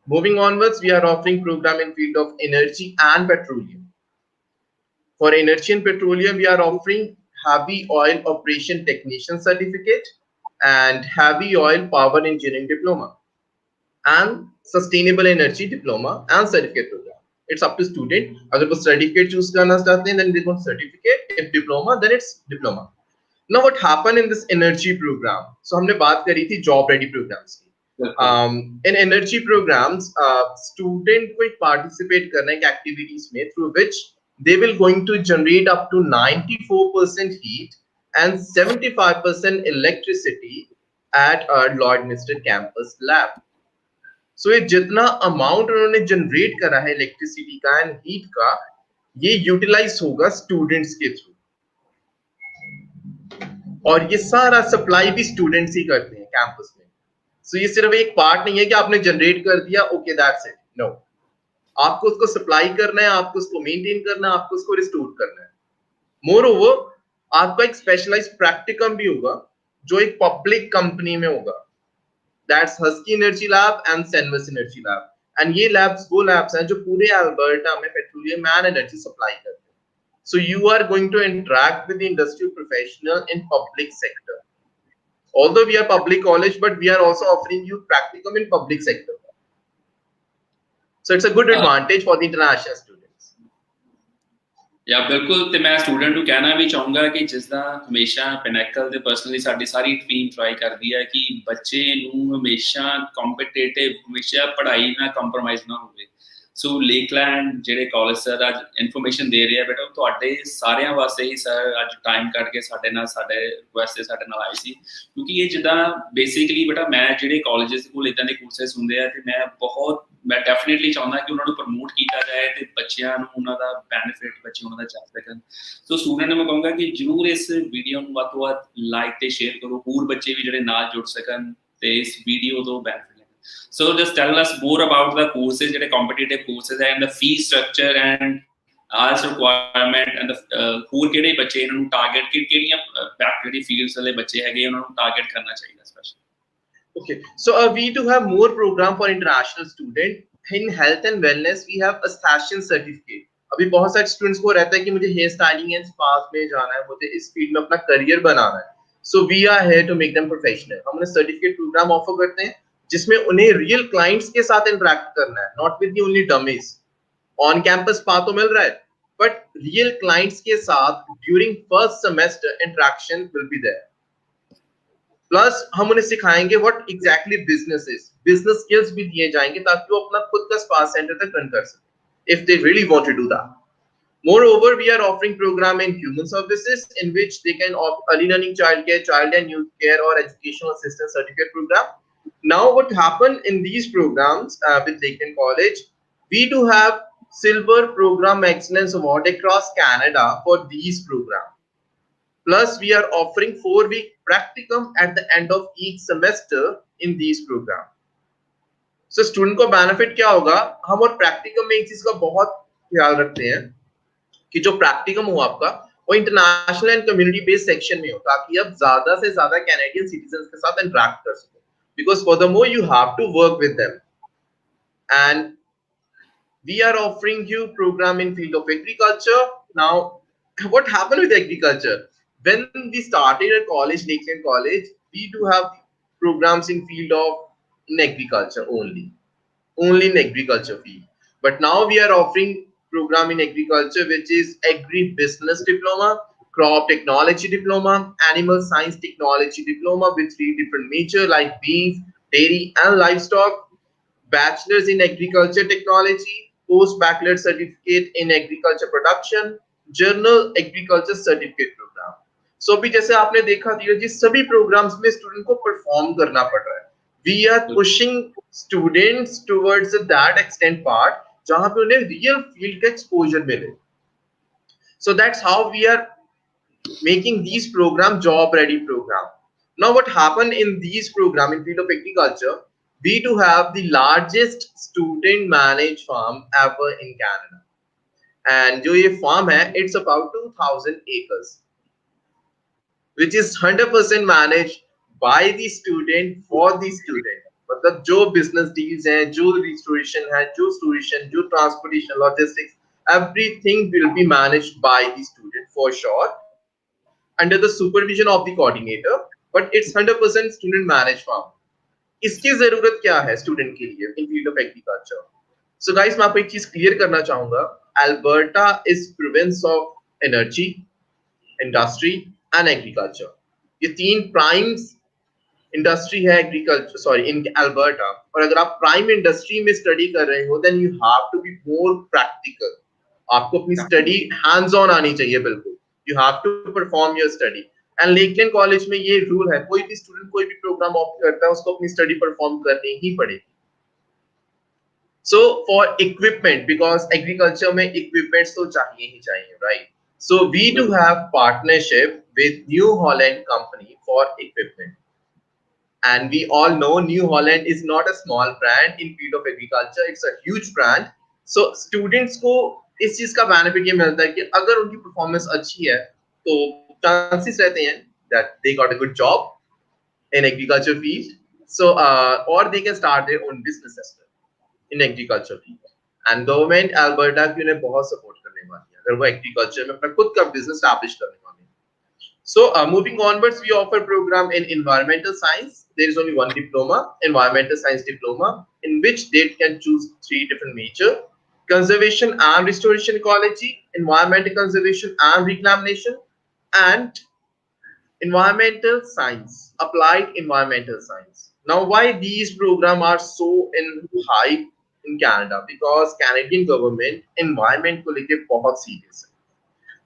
Moving onwards, we are offering program in field of energy and petroleum. For energy and petroleum, we are offering heavy oil operation technician certificate and heavy oil power engineering diploma and sustainable energy diploma and certificate program. It's up to student. अगर वो certificate choose करना चाहते हैं, then they want certificate. If diploma, then it's diploma. Now, what happened in this energy program? So हमने बात करी थी job ready programs की. In energy programs, student को participate करना है activities में through which they will going to generate up to 94% heat and 75% electricity at our Lloydminster campus lab. So ये जितना amount उन्होंने generate करा है electricity का and heat का, ये utilize होगा students के through. और ये सारा सप्लाई भी स्टूडेंट्स ही करते हैं कैंपस में. सो ये सिर्फ एक पार्ट नहीं है कि आपने जनरेट कर दिया, ओके दैट्स इट. नो, आपको उसको सप्लाई करना है, आपको उसको मेंटेन करना है, आपको उसको रिस्टोर करना है. मोर ओवर, आपका एक स्पेशलाइज्ड प्रैक्टिकम भी होगा जो एक पब्लिक कंपनी में होगा. That's Husky energy lab and Cenovus energy lab. And ये लैब्स वो लैब्स हैं जो पूरे अल्बर्टा में पेट्रोलियम एंड एनर्जी सप्लाई करते हैं. So you are going to interact with the industrial professional in public sector. Although we are public college, but we are also offering you practicum in public sector. So it's a good advantage for the international students. या बिल्कुल ਤੇ ਮੈਂ ਸਟੂਡੈਂਟ ਨੂੰ ਕਹਿਣਾ ਵੀ ਚਾਹੂੰਗਾ ਕਿ ਜਿਸ ਦਾ ਹਮੇਸ਼ਾ ਪਿਨੈਕਲ ਦੇ ਪਰਸਨਲੀ ਸਾਡੀ ਸਾਰੀ ਟੀਮ ਟਰਾਈ ਕਰਦੀ ਹੈ ਕਿ ਬੱਚੇ ਨੂੰ ਹਮੇਸ਼ਾ ਕੰਪੀਟੀਟਿਵ, ਹਮੇਸ਼ਾ ਪੜ੍ਹਾਈ ਨਾਲ ਕੰਪਰੋਮਾਈਜ਼ ਨਾ ਹੋਵੇ. ਸੋ ਲੇਕਲੈਂਡ ਜਿਹੜੇ ਕਾਲਜ ਸਰ ਅੱਜ ਇਨਫੋਰਮੇਸ਼ਨ ਦੇ ਰਹੇ ਆ ਬੇਟਾ, ਉਹ ਤੁਹਾਡੇ ਸਾਰਿਆਂ ਵਾਸਤੇ ਹੀ ਸਰ ਅੱਜ ਟਾਈਮ ਕੱਢ ਕੇ ਸਾਡੇ ਨਾਲ, ਸਾਡੇ ਰਿਕੁਐਸਟ ਤੇ ਸਾਡੇ ਨਾਲ ਆਏ ਸੀ. ਕਿਉਂਕਿ ਇਹ ਜਿੱਦਾਂ ਬੇਸਿਕਲੀ ਬੇਟਾ ਮੈਂ ਜਿਹੜੇ ਕਾਲਜਸ ਕੋਲ ਇੱਦਾਂ ਦੇ ਕੋਰਸਿਸ ਹੁੰਦੇ ਆ ਤੇ ਮੈਂ ਡੈਫੀਨੇਟਲੀ ਚਾਹੁੰਦਾ ਕਿ ਉਹਨਾਂ ਨੂੰ ਪ੍ਰਮੋਟ ਕੀਤਾ ਜਾਏ ਤੇ ਬੱਚਿਆਂ ਨੂੰ ਉਹਨਾਂ ਦਾ ਬੈਨੀਫਿਟ ਬੱਚੇ ਉਹਨਾਂ ਦਾ ਚੱਕ ਸਕਣ. ਸੋ ਸਟੂਡੈਂਟ ਨੂੰ ਮੈਂ ਕਹੂੰਗਾ ਕਿ ਜ਼ਰੂਰ ਇਸ ਵੀਡੀਓ ਨੂੰ ਵੱਧ ਤੋਂ ਵੱਧ ਲਾਈਕ ਤੇ ਸ਼ੇਅਰ ਕਰੋ, ਹੋਰ ਬੱਚੇ ਵੀ ਜਿਹੜੇ ਨਾਲ ਜੁੜ ਸਕਣ ਤੇ ਇਸ ਵੀਡੀਓ ਤੋਂ benefit. So just tell us more about the courses, ਜਿਹੜੇ competitive courses and the fee structure and IELTS requirement and the ਹੋਰ ਕਿਹੜੇ ਬੱਚੇ ਇਹਨਾਂ ਨੂੰ ਟਾਰਗੇਟ ਕਿਹੜੀਆਂ ਜਿਹੜੀ ਫੀਲਡਸ ਵਾਲੇ ਬੱਚੇ ਹੈਗੇ ਉਹਨਾਂ ਨੂੰ ਟਾਰਗੇਟ ਕਰਨਾ ਚਾਹੀਦਾ specially. Okay, so we do have more program for international student in health and wellness. We have a station certificate. अभी बहुत सारे स्टूडेंट्स को रहता है कि मुझे हेयर स्टाइलिंग एंड स्पा में जाना है, मुझे इस फील्ड में अपना करियर बनाना है. So we are here to make them professional. हम उन्हें सर्टिफिकेट प्रोग्राम ऑफर करते हैं जिसमें उन्हें रियल क्लाइंट्स के साथ इंटरेक्ट करना है, not with the only dummies. On campus spa तो मिल रहा है, बट रियल क्लाइंट्स के साथ during first semester interaction will be there. Plus हम उन्हें सिखाएंगे what exactly business is, business skills भी दिए जाएंगे ताकि वो अपना खुद का स्पा सेंटर तक रन कर सके if they really want to do that. Moreover, we are offering program in human services in which they can offer early learning child care, child and youth care or educational assistance certificate program. Now what happened in these programs with Lakeland College, we do have silver program excellence award across Canada for these programs. Plus we are offering 4-week practicum at the end of each semester in these programs. So student को benefit क्या होगा, हम और practicum में एक चीज का बहुत ख्याल रखते हैं कि जो प्रैक्टिकम हो आपका वो international and community based section में हो ताकि आप ज्यादा से ज्यादा कैनेडियन सिटीजन्स के साथ इंटरेक्ट कर सको. Because furthermore you have to work with them. And we are offering you program in field of agriculture. Now what happened with agriculture? When we started at college, Lakeland College, we do have programs in field of in agriculture only in agriculture field. But now we are offering program in agriculture, which is agribusiness diploma, crop technology diploma, animal science technology diploma with 3 different major like beef, dairy, and livestock, bachelor's in agriculture technology, post-baccalaureate certificate in agriculture production, general agriculture certificate program. So अभी जैसे आपने देखा धीरज जी, सभी प्रोग्राम्स में स्टूडेंट को परफॉर्म करना पड़ रहा है. We are pushing students towards that extent part जहां पे उन्हें रियल फील्ड का एक्सपोजर मिले. So that's how we are making these program job ready program. Now what happened in these program in field of agriculture, we do have the largest student managed farm ever in Canada. And जो ये farm है, it's about 2000 acres, which is 100% managed by the student for the student. मतलब जो business deals हैं, जो restoration है, जो storation, जो transportation, logistics, everything will be managed by the student for sure, under the supervision of the coordinator, but it's 100% student managed farm. इसकी जरूरत क्या है स्टूडेंट के लिए in field of agriculture? So guys, मैं आपको एक चीज क्लियर करना चाहूंगा. Alberta is province of energy, industry and agriculture. ये 3 प्राइम इंडस्ट्री है एग्रीकल्चर, सॉरी, इन अल्बर्टा. और अगर आप प्राइम इंडस्ट्री में स्टडी कर रहे हो, then you have to be more practical. आपको अपनी स्टडी हैंड्स ऑन आनी चाहिए बिल्कुल. You have to perform your study. And Lakeland College में ये रूल है, कोई भी स्टूडेंट कोई भी प्रोग्राम ऑप्ट करता है, उसको अपनी स्टडी परफॉर्म करनी ही पड़ेगी. So for equipment, because agriculture में equipments तो चाहिए ही चाहिए, right? So we do have partnership with New Holland company for equipment. And we all know New Holland is not a small brand in field of agriculture. It's a huge brand. So students को इस चीज का बेनिफिट ये मिलता है कि अगर उनकी परफॉर्मेंस अच्छी है तो चांसेस रहते हैं that they got a good job in agriculture field. So or they can start their own business as well in agriculture field. And government Alberta की उन्हें बहुत सपोर्ट करने वाली है अगर वो एग्रीकल्चर में अपना खुद का बिजनेस एस्टैब्लिश करने वाले हैं. So moving onwards, we offer program in environmental science. There is only one diploma, environmental science diploma, in which they can choose 3 different major: conservation and restoration ecology, environmental conservation and reclamation, and environmental science, applied environmental science. Now why these programs are so in hype in Canada? Because Canadian government environment को लेके बहुत सीरियस है.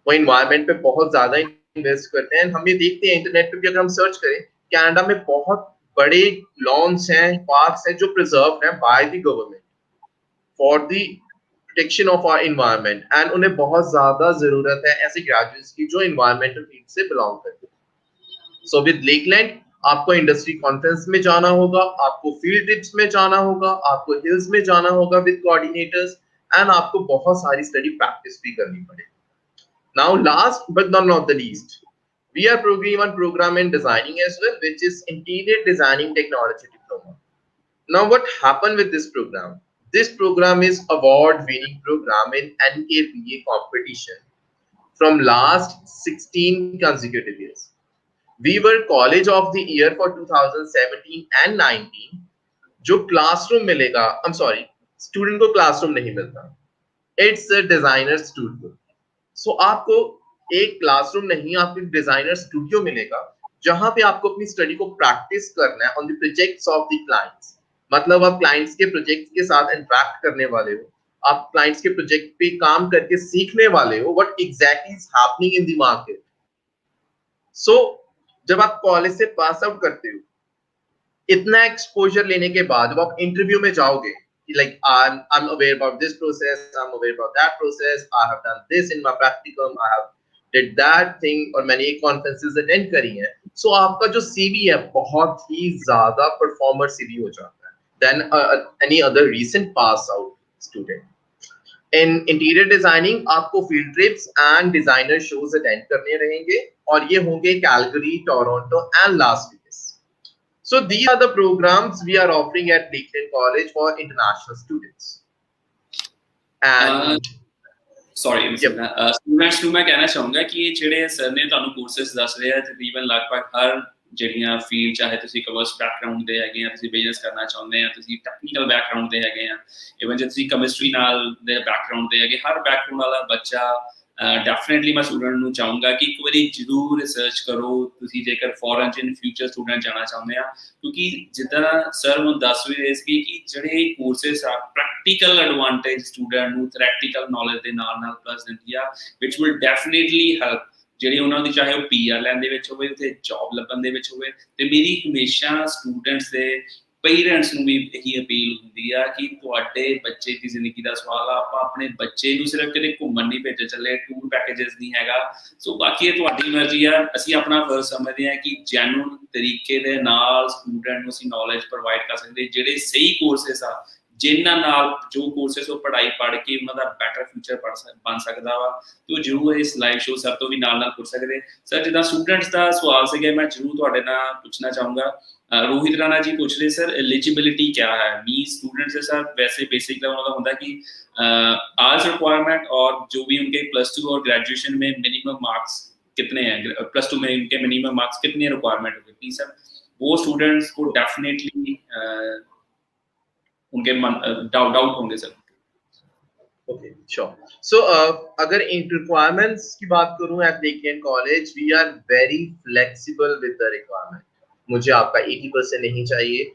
वो environment पे बहुत ज्यादा इन्वेस्ट करते हैं. हम ये देखते हैं इंटरनेट पे भी, अगर हम सर्च करें, कनाडा में बहुत बड़े लॉन्स हैं, पार्क्स हैं जो प्रिजर्व हैं by the government for the protection of our environment. And उन्हें बहुत ज्यादा जरूरत है ऐसे ग्रेजुएट्स की जो एनवायरमेंटल फील्ड से बिलोंग करते हैं. सो विद लेकलैंड आपको इंडस्ट्री कॉन्फ्रेंस में जाना होगा, आपको फील्ड ट्रिप्स में जाना होगा, आपको हिल्स में जाना होगा विद कोऑर्डिनेटर्स, एंड आपको बहुत सारी स्टडी प्रैक्टिस भी करनी पड़ेगी. Now last but not the least, we are programming one program in designing as well, which is interior designing technology diploma. Now what happened with this program? This program is award-winning program in NKBA competition from last 16 consecutive years. We were College of the Year for 2017 and 19. जो classroom मिलेगा, I'm sorry, student को classroom नहीं मिलता. It's a designer studio. So आपको एक क्लासरूम नहीं, आपको एक डिजाइनर स्टूडियो मिलेगा जहां पे आपको अपनी स्टडी को प्रैक्टिस करना है on the projects of the clients. मतलब आप क्लाइंट्स के प्रोजेक्ट्स के साथ इंटरेक्ट करने वाले हो, आप क्लाइंट्स के प्रोजेक्ट पे काम करके सीखने वाले हो what exactly is happening in the market. So जब आप कॉलेज से पास आउट करते हो, इतना एक्सपोजर लेने के बाद जब आप इंटरव्यू में जाओगे, like I'm aware about this process, I'm aware about that process, I have done this in my practicum, I have did that thing, और मैंने एक conferences attend करी हैं. So आपका जो CV है बहुत ही ज्यादा performer CV हो जाता है than any other recent pass out student. In interior designing आपको field trips and designer shows attend करने रहेंगे और ये होंगे Calgary, Toronto and Las Vegas. So these are the programs we are offering at Lakeland College for international students. And sorry, students ਨੂੰ ਮੈਂ ਕਹਿਣਾ ਚਾਹੂੰਗਾ ਕਿ ਇਹ ਜਿਹੜੇ ਸਰ ਨੇ ਤੁਹਾਨੂੰ ਕੋਰਸਸ ਦੱਸ ਰਹੇ ਆ ਤਕਰੀਬਨ ਲਗਭਗ ਹਰ ਜਿਹੜੀਆਂ ਫੀਲਡ, ਚਾਹੇ ਤੁਸੀਂ ਕਮਰਸ ਬੈਕਗਰਾਊਂਡ ਦੇ ਹੈਗੇ ਆ, ਤੁਸੀਂ ਬਿਜ਼ਨਸ ਕਰਨਾ ਚਾਹੁੰਦੇ ਆ, ਤੁਸੀਂ ਟੈਕਨੀਕਲ ਬੈਕਗਰਾਊਂਡ ਦੇ ਹੈਗੇ ਆ, ਇਵਨ ਜੇ ਤੁਸੀਂ ਕੈਮਿਸਟਰੀ ਨਾਲ ਦੇ ਬੈਕਗਰਾਊਂਡ ਦੇ ਹੈਗੇ, ਹਰ ਬੈਕਗਰਾਊਂਡ ਵਾਲਾ ਬੱਚਾ ਡੈਫੀਨੇਟਲੀ ਮੈਂ ਸਟੂਡੈਂਟ ਨੂੰ ਚਾਹੂੰਗਾ ਕਿ ਇੱਕ ਵਾਰੀ ਜ਼ਰੂਰ ਰਿਸਰਚ ਕਰੋ ਤੁਸੀਂ, ਜੇਕਰ ਫੋਰਨ 'ਚ ਇਨ ਫਿਊਚਰ ਸਟੂਡੈਂਟ ਜਾਣਾ ਚਾਹੁੰਦੇ ਆ, ਕਿਉਂਕਿ ਜਿੱਦਾਂ ਸਰ ਹੁਣ ਦੱਸ ਵੀ ਰਹੇ ਸੀ ਕਿ ਜਿਹੜੇ ਕੋਰਸਿਸ ਆ ਪ੍ਰੈਕਟੀਕਲ ਐਡਵਾਂਟੇਜ ਸਟੂਡੈਂਟ ਨੂੰ ਥਿਓਰੈਟੀਕਲ ਨੌਲੇਜ ਦੇ ਨਾਲ ਨਾਲ ਪਲੱਸ ਦਿੰਦੀ ਆ, ਵਿਚ ਵਿਲ ਡੈਫੀਨੇਟਲੀ ਹੈਲਪ ਜਿਹੜੀ ਉਹਨਾਂ ਦੀ, ਚਾਹੇ ਉਹ PR ਲੈਣ ਦੇ ਵਿੱਚ ਹੋਵੇ, ਉੱਥੇ ਜੌਬ ਲੱਭਣ ਦੇ ਵਿੱਚ ਹੋਵੇ। ਤੇ ਮੇਰੀ ਹਮੇਸ਼ਾ ਸਟੂਡੈਂਟਸ ਦੇ ਪੇਰੈਂਟਸ ਨੂੰ ਵੀ ਇਹੀ ਅਪੀਲ ਹੁੰਦੀ ਆ ਕਿ ਤੁਹਾਡੇ ਬੱਚੇ ਦੀ ਜ਼ਿੰਦਗੀ ਦਾ ਸਵਾਲ ਆ, ਆਪਾਂ ਆਪਣੇ ਬੱਚੇ ਨੂੰ ਸਿਰਫ ਕਿਤੇ ਘੁੰਮਣ ਨਹੀਂ ਭੇਜ ਚੱਲੇ, ਟੂਰ ਪੈਕੇਜਸ ਨਹੀਂ ਹੈਗਾ। ਸੋ ਬਾਕੀ ਇਹ ਤੁਹਾਡੀ ਮਰਜ਼ੀ ਆ, ਅਸੀਂ ਆਪਣਾ ਫਰਜ਼ ਸਮਝਦੇ ਹਾਂ ਕਿ ਜੈਨੂਨ ਤਰੀਕੇ ਦੇ ਨਾਲ ਸਟੂਡੈਂਟ ਨੂੰ ਅਸੀਂ ਨੌਲੇਜ ਪ੍ਰੋਵਾਈਡ ਕਰ ਸਕਦੇ, ਜਿਹੜੇ ਸਹੀ ਕੋਰਸਿਸ ਆ, ਜਿਨ੍ਹਾਂ ਨਾਲ ਜੋ ਕੋਰਸਿਸ ਉਹ ਪੜ੍ਹਾਈ ਪੜ੍ਹ ਕੇ ਉਹਨਾਂ ਦਾ ਬੈਟਰ ਫਿਊਚਰ ਬਣ ਸਕਦਾ ਵਾ, ਤੇ ਉਹ ਜ਼ਰੂਰ ਇਸ ਲਾਈਵ ਸ਼ੋਅ ਸਰ ਤੋਂ ਵੀ ਨਾਲ ਪੁੱਛ ਸਕਦੇ। ਸਰ ਜਿੱਦਾਂ ਸਟੂਡੈਂਟਸ ਦਾ ਸਵਾਲ ਸੀਗਾ, ਮੈਂ ਜ਼ਰੂਰ ਤੁਹਾਡੇ ਨਾਲ ਪੁੱਛਣਾ ਚਾਹੂੰਗਾ। रोहित राणा जी पूछ रहे सर एलिजिबिलिटी क्या है, मी स्टूडेंट्स है सर वैसे बेसिक लेवल का होता है कि आर्ट्स रिक्वायरमेंट और जो भी उनके +2 और ग्रेजुएशन में मिनिमम मार्क्स कितने हैं, +2 में उनके मिनिमम मार्क्स कितने रिक्वायरमेंट होगी, प्लीज सर वो स्टूडेंट्स को डेफिनेटली उनके डाउट होंगे सर। Okay, sure. So, अगर इन requirements की बात करूँ at Lakeland College, we are very flexible with the requirement. मुझे आपका 80% नहीं चाहिए,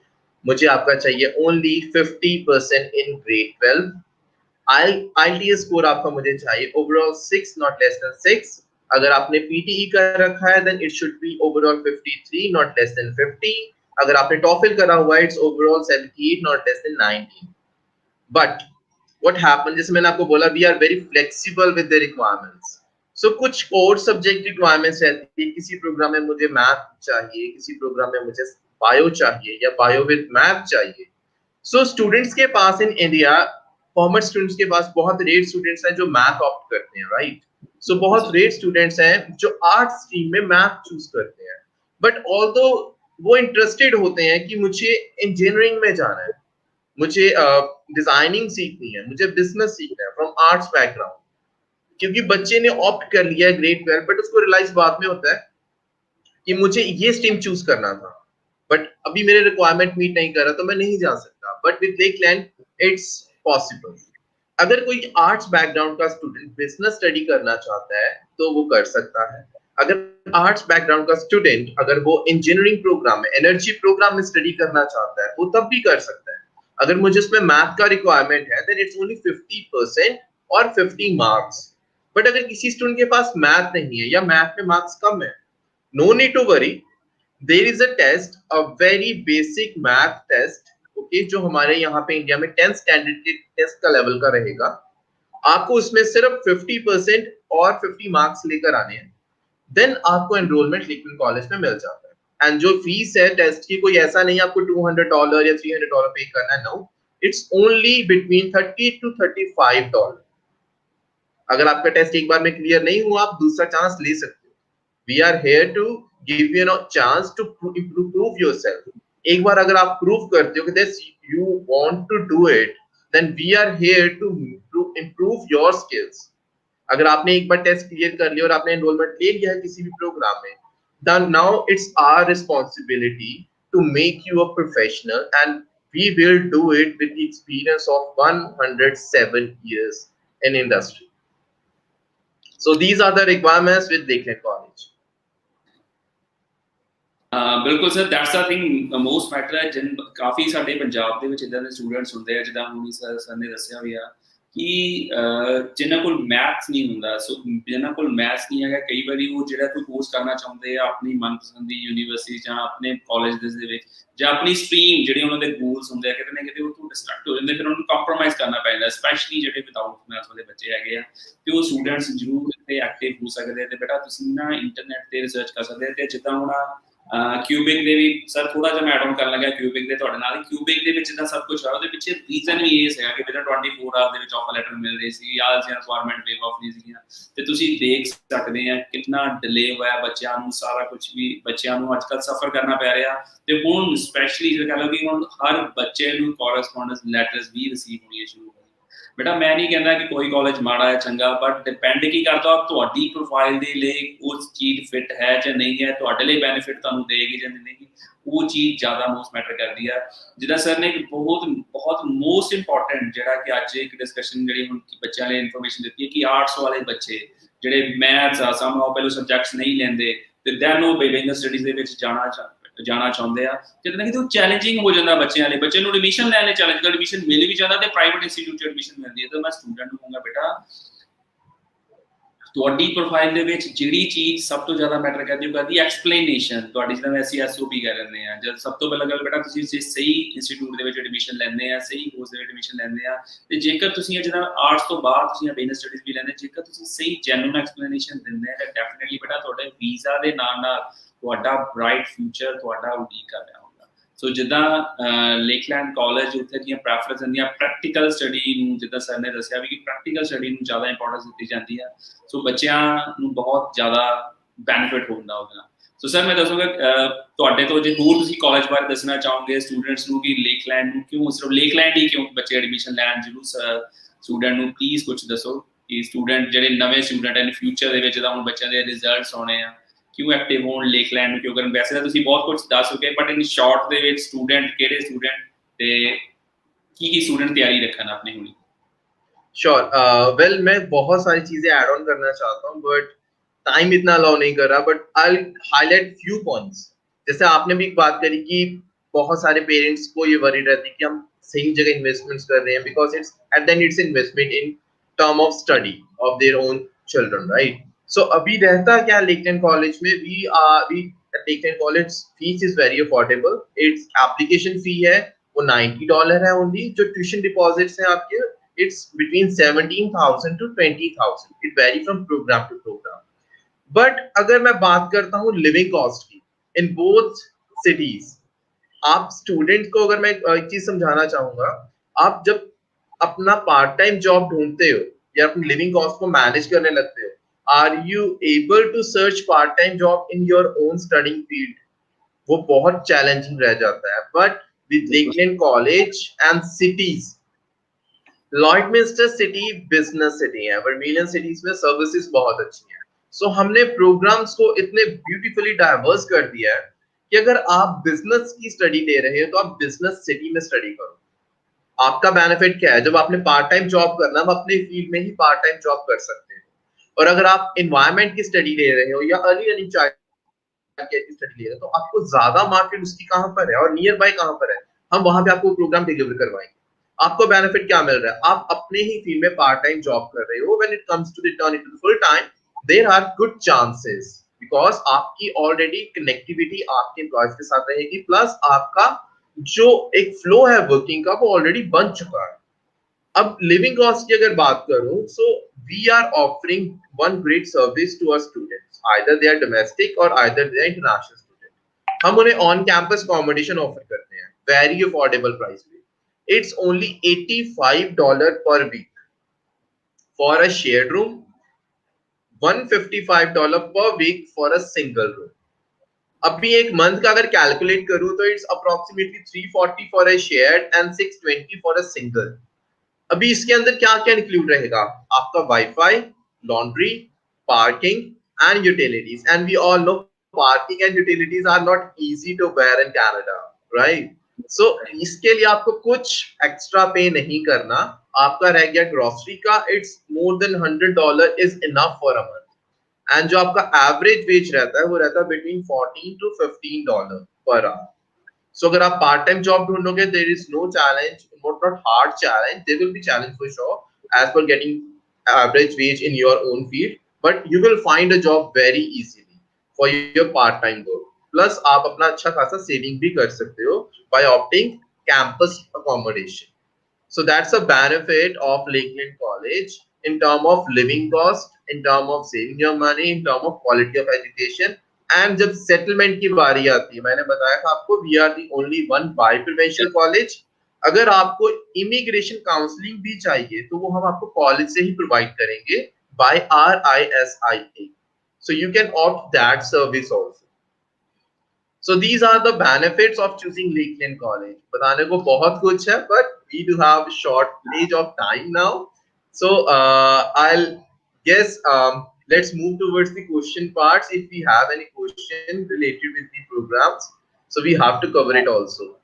मुझे आपका चाहिए only 50% in grade 12. IELTS score आपका मुझे चाहिए overall 6, not less than 6. अगर आपने PTE कर रखा है, then it should be overall 53, not less than 50. अगर आपने TOEFL करा हुआ है, it's overall 78, not less than 90. But what happened, जैसे मैंने आपको बोला, we are very flexible with the requirements. So कुछ और सब्जेक्ट रिक्वायरमेंट्स रहती है, किसी प्रोग्राम में मुझे मैथ चाहिए, किसी प्रोग्राम में मुझे बायो चाहिए या बायो विद मैथ चाहिए. So स्टूडेंट्स के पास इन इंडिया, कॉमर्स स्टूडेंट्स के पास बहुत रेयर स्टूडेंट्स हैं जो मैथ ऑप्ट करते हैं, राइट? सो बहुत रेयर स्टूडेंट्स हैं जो आर्ट स्ट्रीम में मैथ चूज करते हैं, बट ऑल्दो वो इंटरेस्टेड होते हैं कि मुझे इंजीनियरिंग में जाना है, मुझे डिजाइनिंग सीखनी है, मुझे बिजनेस सीखना है फ्रॉम आर्ट्स बैकग्राउंड, क्योंकि बच्चे ने ऑप्ट कर लिया है ग्रेड 12, बट उसको रियलाइज बाद में होता है कि मुझे ये स्ट्रीम चूज करना था, बट अभी मेरे रिक्वायरमेंट मीट नहीं कर रहा, तो मैं नहीं जा सकता. But with Lakeland it's possible. अगर कोई आर्ट्स बैकग्राउंड का स्टूडेंट बिजनेस स्टडी करना चाहता है तो वो कर सकता है. अगर आर्ट्स बैकग्राउंड का स्टूडेंट अगर वो इंजीनियरिंग प्रोग्राम में, एनर्जी प्रोग्राम में स्टडी करना चाहता है, वो तब भी कर सकता है. अगर मुझे उसमें मैथ का रिक्वायरमेंट है, देन इट्स ओनली 50% और 50 मार्क्स. बट अगर किसी स्टूडेंट के पास मैथ नहीं है या मैथ में मार्क्स कम है, no need to worry. There is a test, a very basic math test, okay, जो हमारे यहाँ पे इंडिया में 10th स्टैंडर्ड के टेस्ट का लेवल का रहेगा. आपको उसमें सिर्फ 50% और 50 मार्क्स लेकर आने हैं, देन आपको एनरोलमेंट लेकलैंड कॉलेज में मिल जाता है. एंड जो फीस है टेस्ट की, कोई ऐसा नहीं आपको $200 या $300 पे करना है, no, it's only between $30 to $35. अगर आपका टेस्ट एक बार में क्लियर नहीं हुआ, आप दूसरा चांस ले सकते हो. We are here to give you a chance to prove yourself. एक बार अगर आप प्रूव करते हो कि this you want to do it, then we are here to improve your skills. अगर आपने एक बार टेस्ट क्लियर कर लिया और आपने एनरोलमेंट ले लिया है किसी भी प्रोग्राम में, then now it's our responsibility to make you a professional, and we will do it with the experience of 107 years in industry. So these are the requirements with Lakeland College. ਬਿਲਕੁਲ sir, that's the thing most matter ਹੈ. ਕਾਫੀ ਸਾਡੇ ਪੰਜਾਬ ਦੇ ਵਿੱਚ ਇਦਾਂ ਦੇ ਸਟੂਡੈਂਟਸ ਹੁੰਦੇ ਆ, ਜਿੱਦਾਂ ਹੁਣ ਸਰ ਨੇ ਦੱਸਿਆ ਵੀ ਆ ਕਿ ਜਿਨ੍ਹਾਂ ਕੋਲ ਮੈਥਸ ਨਹੀਂ ਹੁੰਦਾ, ਸੋ ਜਿਨ੍ਹਾਂ ਕੋਲ ਮੈਥਸ ਨਹੀਂ ਹੈਗਾ, ਕਈ ਵਾਰੀ ਉਹ ਜਿਹੜਾ ਕੋਈ ਕੋਰਸ ਕਰਨਾ ਚਾਹੁੰਦੇ ਆ ਆਪਣੀ ਮਨਪਸੰਦ ਦੀ ਯੂਨੀਵਰਸਿਟੀ ਜਾਂ ਆਪਣੇ ਕਾਲਜ ਦੇ ਵਿੱਚ, ਜਾਂ ਆਪਣੀ ਸਟਰੀਮ ਜਿਹੜੇ ਉਹਨਾਂ ਦੇ ਗੋਲਸ ਹੁੰਦੇ ਆ, ਕਿਤੇ ਨਾ ਕਿਤੇ ਉਹ ਤੋਂ ਡਿਸਟਰੈਕਟ ਹੋ ਜਾਂਦੇ, ਫਿਰ ਉਹਨਾਂ ਨੂੰ ਕੰਪਰੋਮਾਈਜ਼ ਕਰਨਾ ਪੈਂਦਾ, ਸਪੈਸ਼ਲੀ ਜਿਹੜੇ ਵਿਦਾਊਟ ਮੈਥਸ ਵਾਲੇ ਬੱਚੇ ਹੈਗੇ ਆ. ਤੇ ਉਹ ਸਟੂਡੈਂਟਸ ਜ਼ਰੂਰ ਇੱਥੇ ਐਕਟਿਵ ਹੋ ਸਕਦੇ ਆ. ਤੇ ਬੇਟਾ ਤੁਸੀਂ ਨਾ ਇੰਟਰਨੈਟ ਤੇ ਰਿਸਰਚ ਕਰ ਸਕਦੇ ਆ. ਤੇ ਜਿੱਦਾਂ ਹੁਣ क्यूबिक ਦੇ ਵੀ ਸਰ ਥੋੜਾ ਜਿਹਾ ਮੈਂ ਐਡ ਆਨ ਕਰਨ ਲੱਗਾ क्यूबिक ਦੇ ਤੁਹਾਡੇ ਨਾਲ. क्यूबिक ਦੇ ਵਿੱਚ ਜਿੱਦਾਂ ਸਭ ਕੁਝ ਆ, ਉਹਦੇ ਪਿੱਛੇ ਰੀਜ਼ਨ ਵੀ ਇਹ ਸੀਗਾ ਕਿ ਬੇਟਾ 24 ਆਵਰ ਦੇ ਵਿੱਚ ਆਫਰ ਲੈਟਰ ਮਿਲ ਰਹੀ ਸੀ, ਜਾਂ ਰਿਕੁਆਇਰਮੈਂਟ ਵੇਵ ਆਫ ਨਹੀਂ ਸੀਗੀਆਂ. ਤੇ ਤੁਸੀਂ ਦੇਖ ਸਕਦੇ ਆ ਕਿੰਨਾ ਡਿਲੇ ਹੋਇਆ ਬੱਚਿਆਂ ਨੂੰ, ਸਾਰਾ ਕੁਝ ਵੀ ਬੱਚਿਆਂ ਨੂੰ ਅੱਜ ਕੱਲ੍ਹ ਸਫਰ ਕਰਨਾ ਪੈ ਰਿਹਾ. ਤੇ ਹੁਣ ਸਪੈਸ਼ਲੀ ਜੇ ਕਹਿ ਲਓ ਕਿ ਹੁਣ ਹਰ ਬੱਚੇ ਨੂੰ ਕੋਰਸਪੋਂਡੈਂਸ ਲੈਟਰਸ ਵੀ ਰਿਸੀਵ ਹੋਣੀਆਂ ਸ਼ੁਰੂ ਹੋ ਗਈਆਂ. बेटा मैं नहीं कहता कि कोई कॉलेज माड़ा है चंगा, बट डिपेंड की करता ਤੁਹਾਡੀ ਪ੍ਰੋਫਾਈਲ ਦੇ ਲਈ ਉਸ ਚੀਜ਼ ਫਿੱਟ ਹੈ ਜਾਂ ਨਹੀਂ ਹੈ, ਤੁਹਾਡੇ ਲਈ ਬੈਨੀਫਿਟ ਤੁਹਾਨੂੰ ਦੇਗੀ ਜਾਂ ਨਹੀਂ, ਉਹ ਚੀਜ਼ ਜ਼ਿਆਦਾ ਮੋਸਟ ਮੈਟਰ ਕਰਦੀ ਆ। ਜਿੱਦਾਂ ਸਰ ਨੇ ਇੱਕ ਬਹੁਤ ਬਹੁਤ ਮੋਸਟ ਇੰਪੋਰਟੈਂਟ ਜਿਹੜਾ ਕਿ ਅੱਜ ਇੱਕ ਡਿਸਕਸ਼ਨ ਜਿਹੜੀ ਹੁਣ ਬੱਚਿਆਂ ਲਈ ਇਨਫੋਰਮੇਸ਼ਨ ਦਿੱਤੀ ਹੈ ਕਿ ਆਰਟਸ ਵਾਲੇ ਬੱਚੇ ਜਿਹੜੇ ਮੈਥਸ ਆ ਸਮ ਪਹਿਲੋਂ ਸਬਜੈਕਟਸ ਨਹੀਂ ਲੈਂਦੇ ਤੇ ਦੈਨ ਉਹ ਬਿਜ਼ਨਸ ਸਟੱਡੀਜ਼ ਦੇ ਵਿੱਚ ਜਾਣਾ ਚਾਹੁੰਦੇ ਆ, ਕਿਤੇ ਨਾ ਕਿਤੇ ਉਹ ਚੈਲੰਜਿੰਗ ਹੋ ਜਾਂਦਾ ਬੱਚਿਆਂ ਲਈ। ਬੱਚੇ ਨੂੰ ਐਡਮਿਸ਼ਨ ਲੈਣ ਲਈ ਚੈਲੰਜ, ਐਡਮਿਸ਼ਨ ਮਿਲ ਵੀ ਜਾਂਦਾ ਤੇ ਪ੍ਰਾਈਵੇਟ ਇੰਸਟੀਚਿਊਟ 'ਚ ਐਡਮਿਸ਼ਨ ਮਿਲਦੀ ਹੈ, ਤਾਂ ਮੈਂ ਸਟੂਡੈਂਟ ਨੂੰ ਕਹੂੰਗਾ ਬੇਟਾ ਤੁਹਾਡੀ ਪ੍ਰੋਫਾਈਲ ਦੇ ਵਿੱਚ ਜਿਹੜੀ ਚੀਜ਼ ਸਭ ਤੋਂ ਜ਼ਿਆਦਾ ਮੈਟਰ ਕਰਦੀ ਉਹ ਕਰਦੀ ਐਕਸਪਲੇਨੇਸ਼ਨ ਤੁਹਾਡੀ, ਜਿੱਦਾਂ ਅਸੀਂ SOP ਕਹਿ ਲੈਂਦੇ ਆ। ਜਦ ਸਭ ਤੋਂ ਪਹਿਲਾਂ ਗੱਲ ਬੇਟਾ ਤੁਸੀਂ ਜੇ ਸਹੀ ਇੰਸਟੀਚਿਊਟ ਦੇ ਵਿੱਚ ਐਡਮਿਸ਼ਨ ਲੈਂਦੇ ਆ, ਸਹੀ ਕੋਰਸ ਦੇ ਵਿੱਚ ਐਡਮਿਸ਼ਨ ਲੈਂਦੇ ਆ, ਤੇ ਜੇਕਰ ਤੁਸੀਂ ਜਿਹੜਾ ਆਰਟਸ ਤੋਂ ਬਾਅਦ ਤੁਸੀਂ ਬਿਜ਼ਨਸ ਸਟੱਡੀਜ਼ ਵੀ ਲੈਂਦੇ, ਜੇਕਰ ਤੁਸੀਂ ਸਹੀ ਜੈਨੂਇਨ ਐਕਸਪਲੇਨੇਸ਼ਨ ਦਿੰਦੇ ਆ ਤਾਂ ਡੈਫੀਨਿਟਲੀ ਬੇਟਾ ਤੁਹਾਡੇ ਵੀਜ਼ਾ ਦੇ ਨਾਲ ਨਾਲ ਤੁਹਾਡਾ ਬ੍ਰਾਈਟ ਫਿਊਚਰ ਤੁਹਾਡਾ ਉਡੀਕ ਕਰ ਰਿਹਾ ਹੁੰਦਾ। ਸੋ ਜਿੱਦਾਂ ਲੇਕਲੈਂਡ ਕਾਲਜ ਉੱਥੇ ਦੀਆਂ ਪ੍ਰੈਫਰੈਂਸ ਹੁੰਦੀਆਂ ਪ੍ਰੈਕਟੀਕਲ ਸਟੱਡੀ ਨੂੰ, ਜਿੱਦਾਂ ਸਰ ਨੇ ਦੱਸਿਆ ਵੀ ਕਿ ਪ੍ਰੈਕਟੀਕਲ ਸਟੱਡੀ ਨੂੰ ਜ਼ਿਆਦਾ ਇੰਪੋਰਟੈਂਸ ਦਿੱਤੀ ਜਾਂਦੀ ਆ। ਸੋ ਬੱਚਿਆਂ ਨੂੰ ਬਹੁਤ ਜ਼ਿਆਦਾ ਬੈਨੀਫਿਟ ਹੁੰਦਾ ਉਹਦੇ ਨਾਲ। ਸੋ ਸਰ ਮੈਂ ਦੱਸੂਗਾ ਤੁਹਾਡੇ ਤੋਂ ਜੇ ਹੋਰ ਤੁਸੀਂ ਕਾਲਜ ਬਾਰੇ ਦੱਸਣਾ ਚਾਹੋਗੇ ਸਟੂਡੈਂਟਸ ਨੂੰ ਕਿ ਲੇਕਲੈਂਡ ਨੂੰ ਕਿਉਂ, ਸਿਰਫ ਲੇਕਲੈਂਡ ਹੀ ਕਿਉਂ ਬੱਚੇ ਐਡਮਿਸ਼ਨ ਲੈਣ, ਜ਼ਰੂਰ ਸਟੂਡੈਂਟ ਨੂੰ ਪਲੀਜ਼ ਕੁਝ ਦੱਸੋ ਕਿ ਸਟੂਡੈਂਟ ਜਿਹੜੇ ਨਵੇਂ ਸਟੂਡੈਂਟ ਹਨ ਫਿਊਚਰ ਦੇ ਵਿੱਚ ਤਾਂ ਹੁਣ ਬੱਚਿਆਂ ਦੇ ਰਿਜ਼ਲਟਸ ਆਉਣੇ ਆ, ਕਿਉਂ ਐਕਟਿਵ ਹੋਣ ਲੇਕਲੈਂਡ ਨੂੰ ਕਿਉਂ ਕਰਨ। ਵੈਸੇ ਤਾਂ ਤੁਸੀਂ ਬਹੁਤ ਕੁਝ ਦੱਸ ਚੁੱਕੇ, ਬਟ ਇਨ ਸ਼ਾਰਟ ਦੇ ਵਿੱਚ ਸਟੂਡੈਂਟ ਕਿਹੜੇ ਸਟੂਡੈਂਟ ਤੇ ਕੀ ਸਟੂਡੈਂਟ ਤਿਆਰੀ ਰੱਖਣ ਆਪਣੀ ਹੁਣੀ। श्योर, वेल मैं बहुत सारी चीजें ऐड ऑन करना चाहता हूँ बट टाइम इतना अलाउ नहीं कर रहा, but I highlight few points. जैसे आपने भी बात करी कि बहुत सारे पेरेंट्स को ये वरी रहती है कि हम सही जगह इन्वेस्टमेंट्स कर रहे हैं, because it's at the end it's investment in term of study of their own children, right. So अभी रहता क्या लेकलैंड कॉलेज में, we Lakeland college fees is very affordable. It's application fee है वो $90 है ओनली। जो ट्यूशन डिपॉजिट्स हैं आपके, it's between 17,000 to 20,000. It vary from program to program. But अगर मैं बात करता हूँ living cost की in both cities, आप स्टूडेंट को अगर मैं एक चीज समझाना चाहूंगा, आप जब अपना पार्ट टाइम जॉब ढूंढते हो या अपनी लिविंग कॉस्ट को मैनेज करने लगते हो, are you able to search part time job in your own studying field? वो बहुत चैलेंजिंग रह जाता है। But with Lakeland college and cities, Lloydminster city business city है, वर्मिलियन सिटीज में सर्विसेज बहुत अच्छी हैं। सो हमने प्रोग्राम्स को इतने ब्यूटीफुली डाइवर्स कर दिया है कि अगर आप बिजनेस की स्टडी ले रहे हो तो आप बिजनेस सिटी में स्टडी करो। आपका बेनिफिट क्या है, जब आपने पार्ट टाइम जॉब करना, आप अपने फील्ड में ही पार्ट टाइम जॉब कर सकते हो। और अगर आप एनवायरमेंट की स्टडी ले रहे हो या अर्ली अर्निंग चाइल्ड की स्टडी ले रहे हो, तो आपको ज्यादा मार्केट उसकी कहां पर है और नियर बाय कहां पर है, हम वहां पे आपको प्रोग्राम डिलीवर करवाएंगे। आपको बेनिफिट क्या मिल रहा है, आप अपने ही फील्ड में पार्ट टाइम जॉब कर रहे हो। When it comes to return into full time, there are good chances, because आपकी ऑलरेडी कनेक्टिविटी आपके एम्प्लॉयज के साथ रहेगी, प्लस आपका जो एक फ्लो है वर्किंग का वो ऑलरेडी बन चुका है। अब लिविंग कॉस्ट की अगर बात करूं, so we are offering one great service to our students, either they are domestic और either they are international student. हम उन्हें ऑन कैंपस अकोमोडेशन ऑफर करते हैं, वेरी अफोर्डेबल प्राइस पे। It's only $85 per week for a shared room, $155 per week for a single room. अभी एक मंथ का अगर कैलकुलेट करूं तो it's approximately 340 for a shared and 620 for a single. अभी इसके अंदर क्या क्या इंक्लूड रहेगा, आपका WiFi, laundry, parking and utilities. And we all know parking and utilities are not easy to bear in Canada, right. So इसके लिए आपको कुछ एक्स्ट्रा पे नहीं करना। आपका रह गया ग्रोसरी का, it's more than $100 is enough for a month. And जो आपका एवरेज वेज रहता है वो रहता है between $14 to $15 per hour. So अगर आप पार्ट टाइम जॉब ढूंढोगे, there is no challenge, not hard challenge, there will be challenge for sure as per getting average wage in your own field, but you will find a job very easily for your part time work. Plus आप अपना अच्छा खासा सेविंग भी कर सकते हो by opting campus accommodation. So that's a benefit of Lakeland College in term of living cost, in term of saving your money, in term of quality of education. And जब settlement की बारी आती है, मैंने बताया था आपको, we are the only one bi-provincial college. अगर आपको immigration counseling भी चाहिए तो वो हम आपको कॉलेज से ही प्रोवाइड करेंगे by RISIA. So you can opt that service also. So these are the benefits of choosing Lakeland College. बताने को बहुत कुछ है, but we do have a shortage of time now. So I'll guess let's move towards the question parts. If we have any question related with the programs, so we have to cover it also.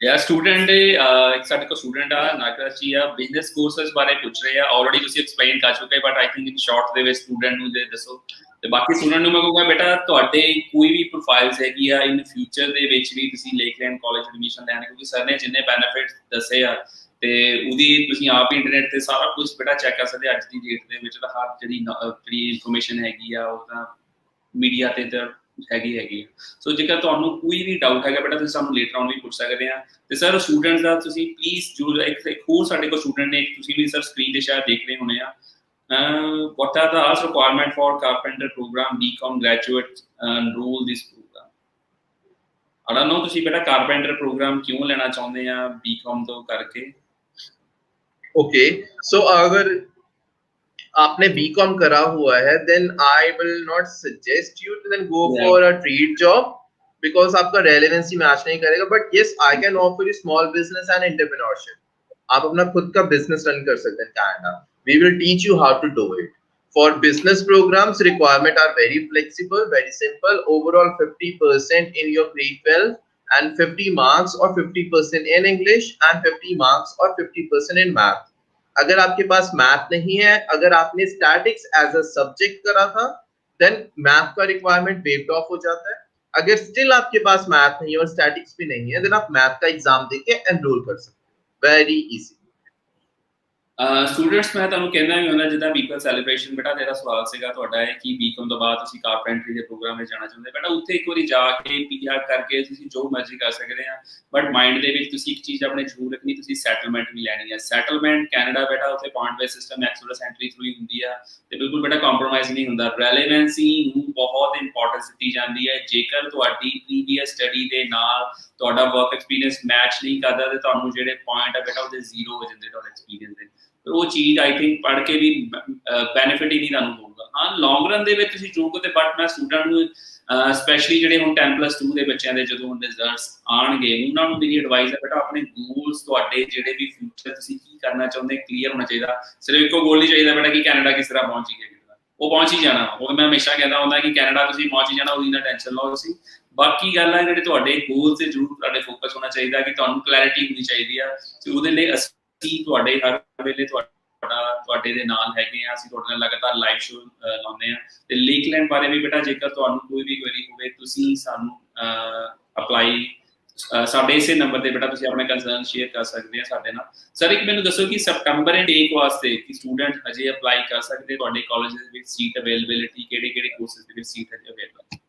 ਯਾ ਸਟੂਡੈਂਟ ਇੱਕ ਸਾਡੇ ਕੋਲ ਸਟੂਡੈਂਟ ਆ ਨਾਗਰਾਜ ਜੀ ਆ ਬਿਜ਼ਨਸ ਕੋਰਸਸ ਬਾਰੇ ਪੁੱਛ ਰਹੇ ਆ ਆਲਰੇਡੀ ਤੁਸੀਂ ਐਕਸਪਲੇਨ ਕਰ ਚੁੱਕੇ but I think in short ਦੇ ਵਿੱਚ ਸਟੂਡੈਂਟ ਨੂੰ ਜੇ ਦੱਸੋ ਤੇ ਬਾਕੀ ਸਟੂਡੈਂਟ ਨੂੰ ਮੈਂ ਕਹੂੰਗਾ ਬੇਟਾ ਤੁਹਾਡੇ ਕੋਈ ਵੀ ਪ੍ਰੋਫਾਈਲਸ ਹੈਗੀ ਆ ਇਨ ਫਿਊਚਰ ਦੇ ਵਿੱਚ ਵੀ ਤੁਸੀਂ ਲੇਕਲੈਂਡ ਕਾਲਜ ਐਡਮਿਸ਼ਨ ਲੈਣ ਕਿਉਂਕਿ ਸਰ ਨੇ ਜਿੰਨੇ ਬੈਨੀਫਿਟਸ ਦੱਸੇ ਆ ਤੇ ਉਹਦੀ ਤੁਸੀਂ ਆਪ ਹੀ ਇੰਟਰਨੈਟ ਤੇ ਸਾਰਾ ਕੁਝ ਬੇਟਾ ਚੈੱਕ ਕਰ ਸਕਦੇ ਅੱਜ ਦੀ ਡੇਟ ਦੇ ਵਿੱਚ ਤਾਂ ਹਰ ਜਿਹੜੀ ਇਨਫੋਰਮੇਸ਼ਨ ਹੈਗੀ ਆ ਉਹ ਤਾਂ ਮੀਡੀਆ ਤੇ ਤਾਂ ਹੈਗੀ ਸੋ ਜੇਕਰ ਤੁਹਾਨੂੰ ਕੋਈ ਵੀ ਡਾਊਟ ਹੈਗਾ ਬੇਟਾ ਤੁਸੀਂ ਸਾਨੂੰ ਲੇਟਰ ਆਨ ਵੀ ਪੁੱਛ ਸਕਦੇ ਆ ਤੇ ਸਰ ਸਟੂਡੈਂਟਸ ਦਾ ਤੁਸੀਂ ਪਲੀਜ਼ ਜੋ ਇੱਕ ਹੋਰ ਸਾਡੇ ਕੋਲ ਸਟੂਡੈਂਟ ਨੇ ਤੁਸੀਂ ਵੀ ਸਰ ਸਕਰੀਨ ਤੇ ਸ਼ਾਇਦ ਦੇਖ ਰਹੇ ਹੋਣੇ ਆ what are the ask requirement for carpenter program BCom graduate enroll this program I don't know ਤੁਸੀਂ ਬੇਟਾ carpenter program ਕਿਉਂ ਲੈਣਾ ਚਾਹੁੰਦੇ ਆ BCom ਤੋਂ ਕਰਕੇ okay so अगर आपने BCom करा हुआ है then I will not suggest you to then go for a trade job because आपका relevancy match नहीं करेगा but yes I can offer you small business and entrepreneurship आप अपना खुद का business run कर सकते हैं Canada we will teach you how to do it for business programs requirement are very flexible very simple overall 50% in your grade 12 and 50 marks or 50% in English and 50 marks or 50% in math अगर आपके पास मैथ नहीं है अगर आपने स्टैटिक्स एज अ सब्जेक्ट करा था देन मैथ का रिक्वायरमेंट वेव्ड ऑफ हो जाता है अगर स्टिल आपके पास मैथ नहीं है और स्टैटिक्स भी नहीं है देन आप मैथ का एग्जाम देके एनरोल कर सकते हैं वेरी इजी ਸਟੂਡੈਂਟਸ ਮੈਂ ਤੁਹਾਨੂੰ ਕਹਿੰਦਾ ਵੀ ਹੁੰਦਾ ਜਿੱਦਾਂ ਬੀਕਮ ਸੈਲੀਬ੍ਰੇਸ਼ਨ ਬੇਟਾ ਤੇਰਾ ਸਵਾਲ ਸੀਗਾ ਤੁਹਾਡਾ ਹੈ ਕਿ ਬੀਕਮ ਤੋਂ ਬਾਅਦ ਤੁਸੀਂ ਕਾਰਪੈਂਟਰੀ ਦੇ ਪ੍ਰੋਗਰਾਮ ਵਿੱਚ ਜਾਣਾ ਚਾਹੁੰਦੇ ਬੇਟਾ ਉੱਥੇ ਇੱਕ ਵਾਰੀ ਜਾ ਕੇ ਪੀਆਰ ਕਰਕੇ ਤੁਸੀਂ ਜੋ ਮਰਜ਼ੀ ਕਰ ਸਕਦੇ ਆ ਬਟ ਮਾਈਂਡ ਦੇ ਵਿੱਚ ਤੁਸੀਂ ਇੱਕ ਚੀਜ਼ ਆਪਣੇ ਜ਼ਰੂਰ ਰੱਖਣੀ ਤੁਸੀਂ ਸੈਟਲਮੈਂਟ ਵੀ ਲੈਣੀ ਹੈ ਸੈਟਲਮੈਂਟ ਕੈਨੇਡਾ ਬੇਟਾ ਉੱਥੇ point base system express entry through ਹੁੰਦੀ ਆ ਤੇ ਬਿਲਕੁਲ ਬੇਟਾ ਕੰਪਰੋਮਾਈਜ਼ ਨਹੀਂ ਹੁੰਦਾ ਰੈਲੇਵੈਂਸੀ ਨੂੰ ਬਹੁਤ ਇੰਪੋਰਟੈਂਸ ਦਿੱਤੀ ਜਾਂਦੀ ਹੈ ਜੇਕਰ ਤੁਹਾਡੀ ਪ੍ਰੀਵੀਅਸ ਸਟੱਡੀ ਦੇ ਨਾਲ ਤੁਹਾਡਾ ਵਰਕ ਐਕਸਪੀਰੀਅੰਸ ਮੈਚ ਨਹੀਂ ਕਰਦਾ ਤੇ ਤੁਹਾਨੂੰ ਜਿਹੜੇ ਪੁਆਇੰਟ ਆ ਬੇਟਾ ਉਹਦੇ ਜ਼ੀਰੋ ਹੋ ਜਾਂਦੇ ਤੁਹਾਡੇ ਐਕਸਪੀਰੀਅੰਸ ਦੇ ਉਹ ਚੀਜ਼ ਆਈ ਥਿੰਕ ਪੜ੍ਹ ਕੇ ਵੀ ਬੈਨੀਫਿਟ ਹੀ ਨਹੀਂ ਤੁਹਾਨੂੰ ਹੋਊਗਾ ਹਾਂ ਲੌਂਗ ਰਨ ਦੇ ਵਿੱਚ ਤੁਸੀਂ ਜੋ ਕਿਤੇ ਬਟ ਮੈਂ ਸਟੂਡੈਂਟ ਨੂੰ ਸਪੈਸ਼ਲੀ ਜਿਹੜੇ ਹੁਣ 10+2 ਦੇ ਬੱਚਿਆਂ ਦੇ ਜਦੋਂ ਹੁਣ ਰਿਜ਼ਲਟਸ ਆਉਣਗੇ ਉਹਨਾਂ ਨੂੰ ਮੇਰੀ ਐਡਵਾਈਸ ਹੈ ਬੇਟਾ ਆਪਣੇ ਗੋਲਸ ਤੁਹਾਡੇ ਜਿਹੜੇ ਵੀ ਫਿਊਚਰ ਤੁਸੀਂ ਕੀ ਕਰਨਾ ਚਾਹੁੰਦੇ ਕਲੀਅਰ ਹੋਣਾ ਚਾਹੀਦਾ ਸਿਰਫ ਇੱਕੋ ਗੋਲ ਨਹੀਂ ਚਾਹੀਦਾ ਬੇਟਾ ਕਿ ਕੈਨੇਡਾ ਕਿਸ ਤਰ੍ਹਾਂ ਪਹੁੰਚੀਏ ਉਹ ਪਹੁੰਚ ਹੀ ਜਾਣਾ ਉਹ ਮੈਂ ਹਮੇਸ਼ਾ ਕਹਿੰਦਾ ਹੁੰਦਾ ਕਿ ਕੈਨੇਡਾ ਤੁਸੀਂ ਪਹੁੰਚ ਹੀ ਜਾਣਾ ਉਹਦੀ ਨਾ ਟੈਨਸ਼ਨ ਲਓ ਤੁਸੀਂ ਬਾਕੀ ਗੱਲ ਹੈ ਜਿਹੜੇ ਤੁਹਾਡੇ ਗੋਲ ਤੇ ਜ਼ਰੂਰ ਤੁਹਾਡੇ ਫੋਕਸ ਹੋਣਾ ਚਾਹੀਦਾ ਕਿ ਤੁਹਾਨੂੰ ਕਲੈਰਿਟੀ ਹੋਣੀ ਚਾਹੀਦੀ ਆ ਤੇ ਉਹਦੇ ਲਈ ਅਸੀਂ ਤੁਹਾਡੇ ਹਰ ਵੇਲੇ ਤੁਹਾਡੇ ਦੇ ਨਾਲ ਹੈਗੇ ਆ ਅਸੀਂ ਤੁਹਾਡੇ ਨਾਲ ਲਗਾਤਾਰ ਲਾਈਵ ਸ਼ੋ ਲਾਉਂਦੇ ਆ ਤੇ ਲੇਕਲੈਂਡ ਬਾਰੇ ਵੀ ਬੇਟਾ ਜੇਕਰ ਤੁਹਾਨੂੰ ਕੋਈ ਵੀ ਕੁਐਰੀ ਹੋਵੇ ਤੁਸੀਂ ਸਾਨੂੰ ਅਪਲਾਈ ਸਾਡੇ ਇਸੇ ਨੰਬਰ ਤੇ ਬੇਟਾ ਤੁਸੀਂ ਆਪਣਾ ਕੰਸਰਨ ਸ਼ੇਅਰ ਕਰ ਸਕਦੇ ਆ ਸਾਡੇ ਨਾਲ ਸਰ ਇੱਕ ਮੈਨੂੰ ਦੱਸੋ ਕਿ ਸਪਟੰਬਰ ਇਨਟੇਕ ਵਾਸਤੇ ਕਿ ਸਟੂਡੈਂਟ ਹਜੇ ਅਪਲਾਈ ਕਰ ਸਕਦੇ ਤੁਹਾਡੇ ਕਾਲਜ ਦੇ ਵਿੱਚ ਸੀਟ ਅਵੇਲੇਬਿਲਿਟੀ ਕਿਹੜੇ ਕੋਰਸਸ ਦੇ ਵਿੱਚ ਸੀਟ ਹੈ available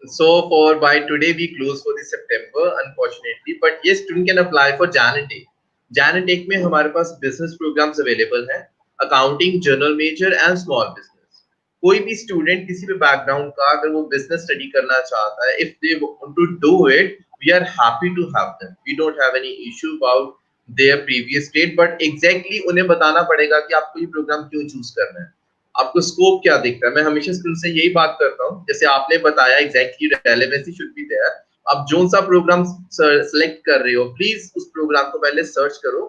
So for by today we close for the September unfortunately but yes student can apply for Jan intake Jan intake में हमारे पास business programs available है accounting general major and small business कोई भी student किसी भी background का अगर वो business study करना चाहता है if they want to do it we are happy to have them we don't have any issue about their previous grade but exactly उन्हें बताना पड़ेगा कि आपको ये program क्यों choose करना है आपको स्कोप क्या दिखता है मैं हमेशा स्कूल से यही बात करता हूँ जैसे आपने बताया exactly relevancy should be there आप जो सा प्रोग्राम सेलेक्ट कर रहे हो प्लीज उस प्रोग्राम को पहले सर्च करो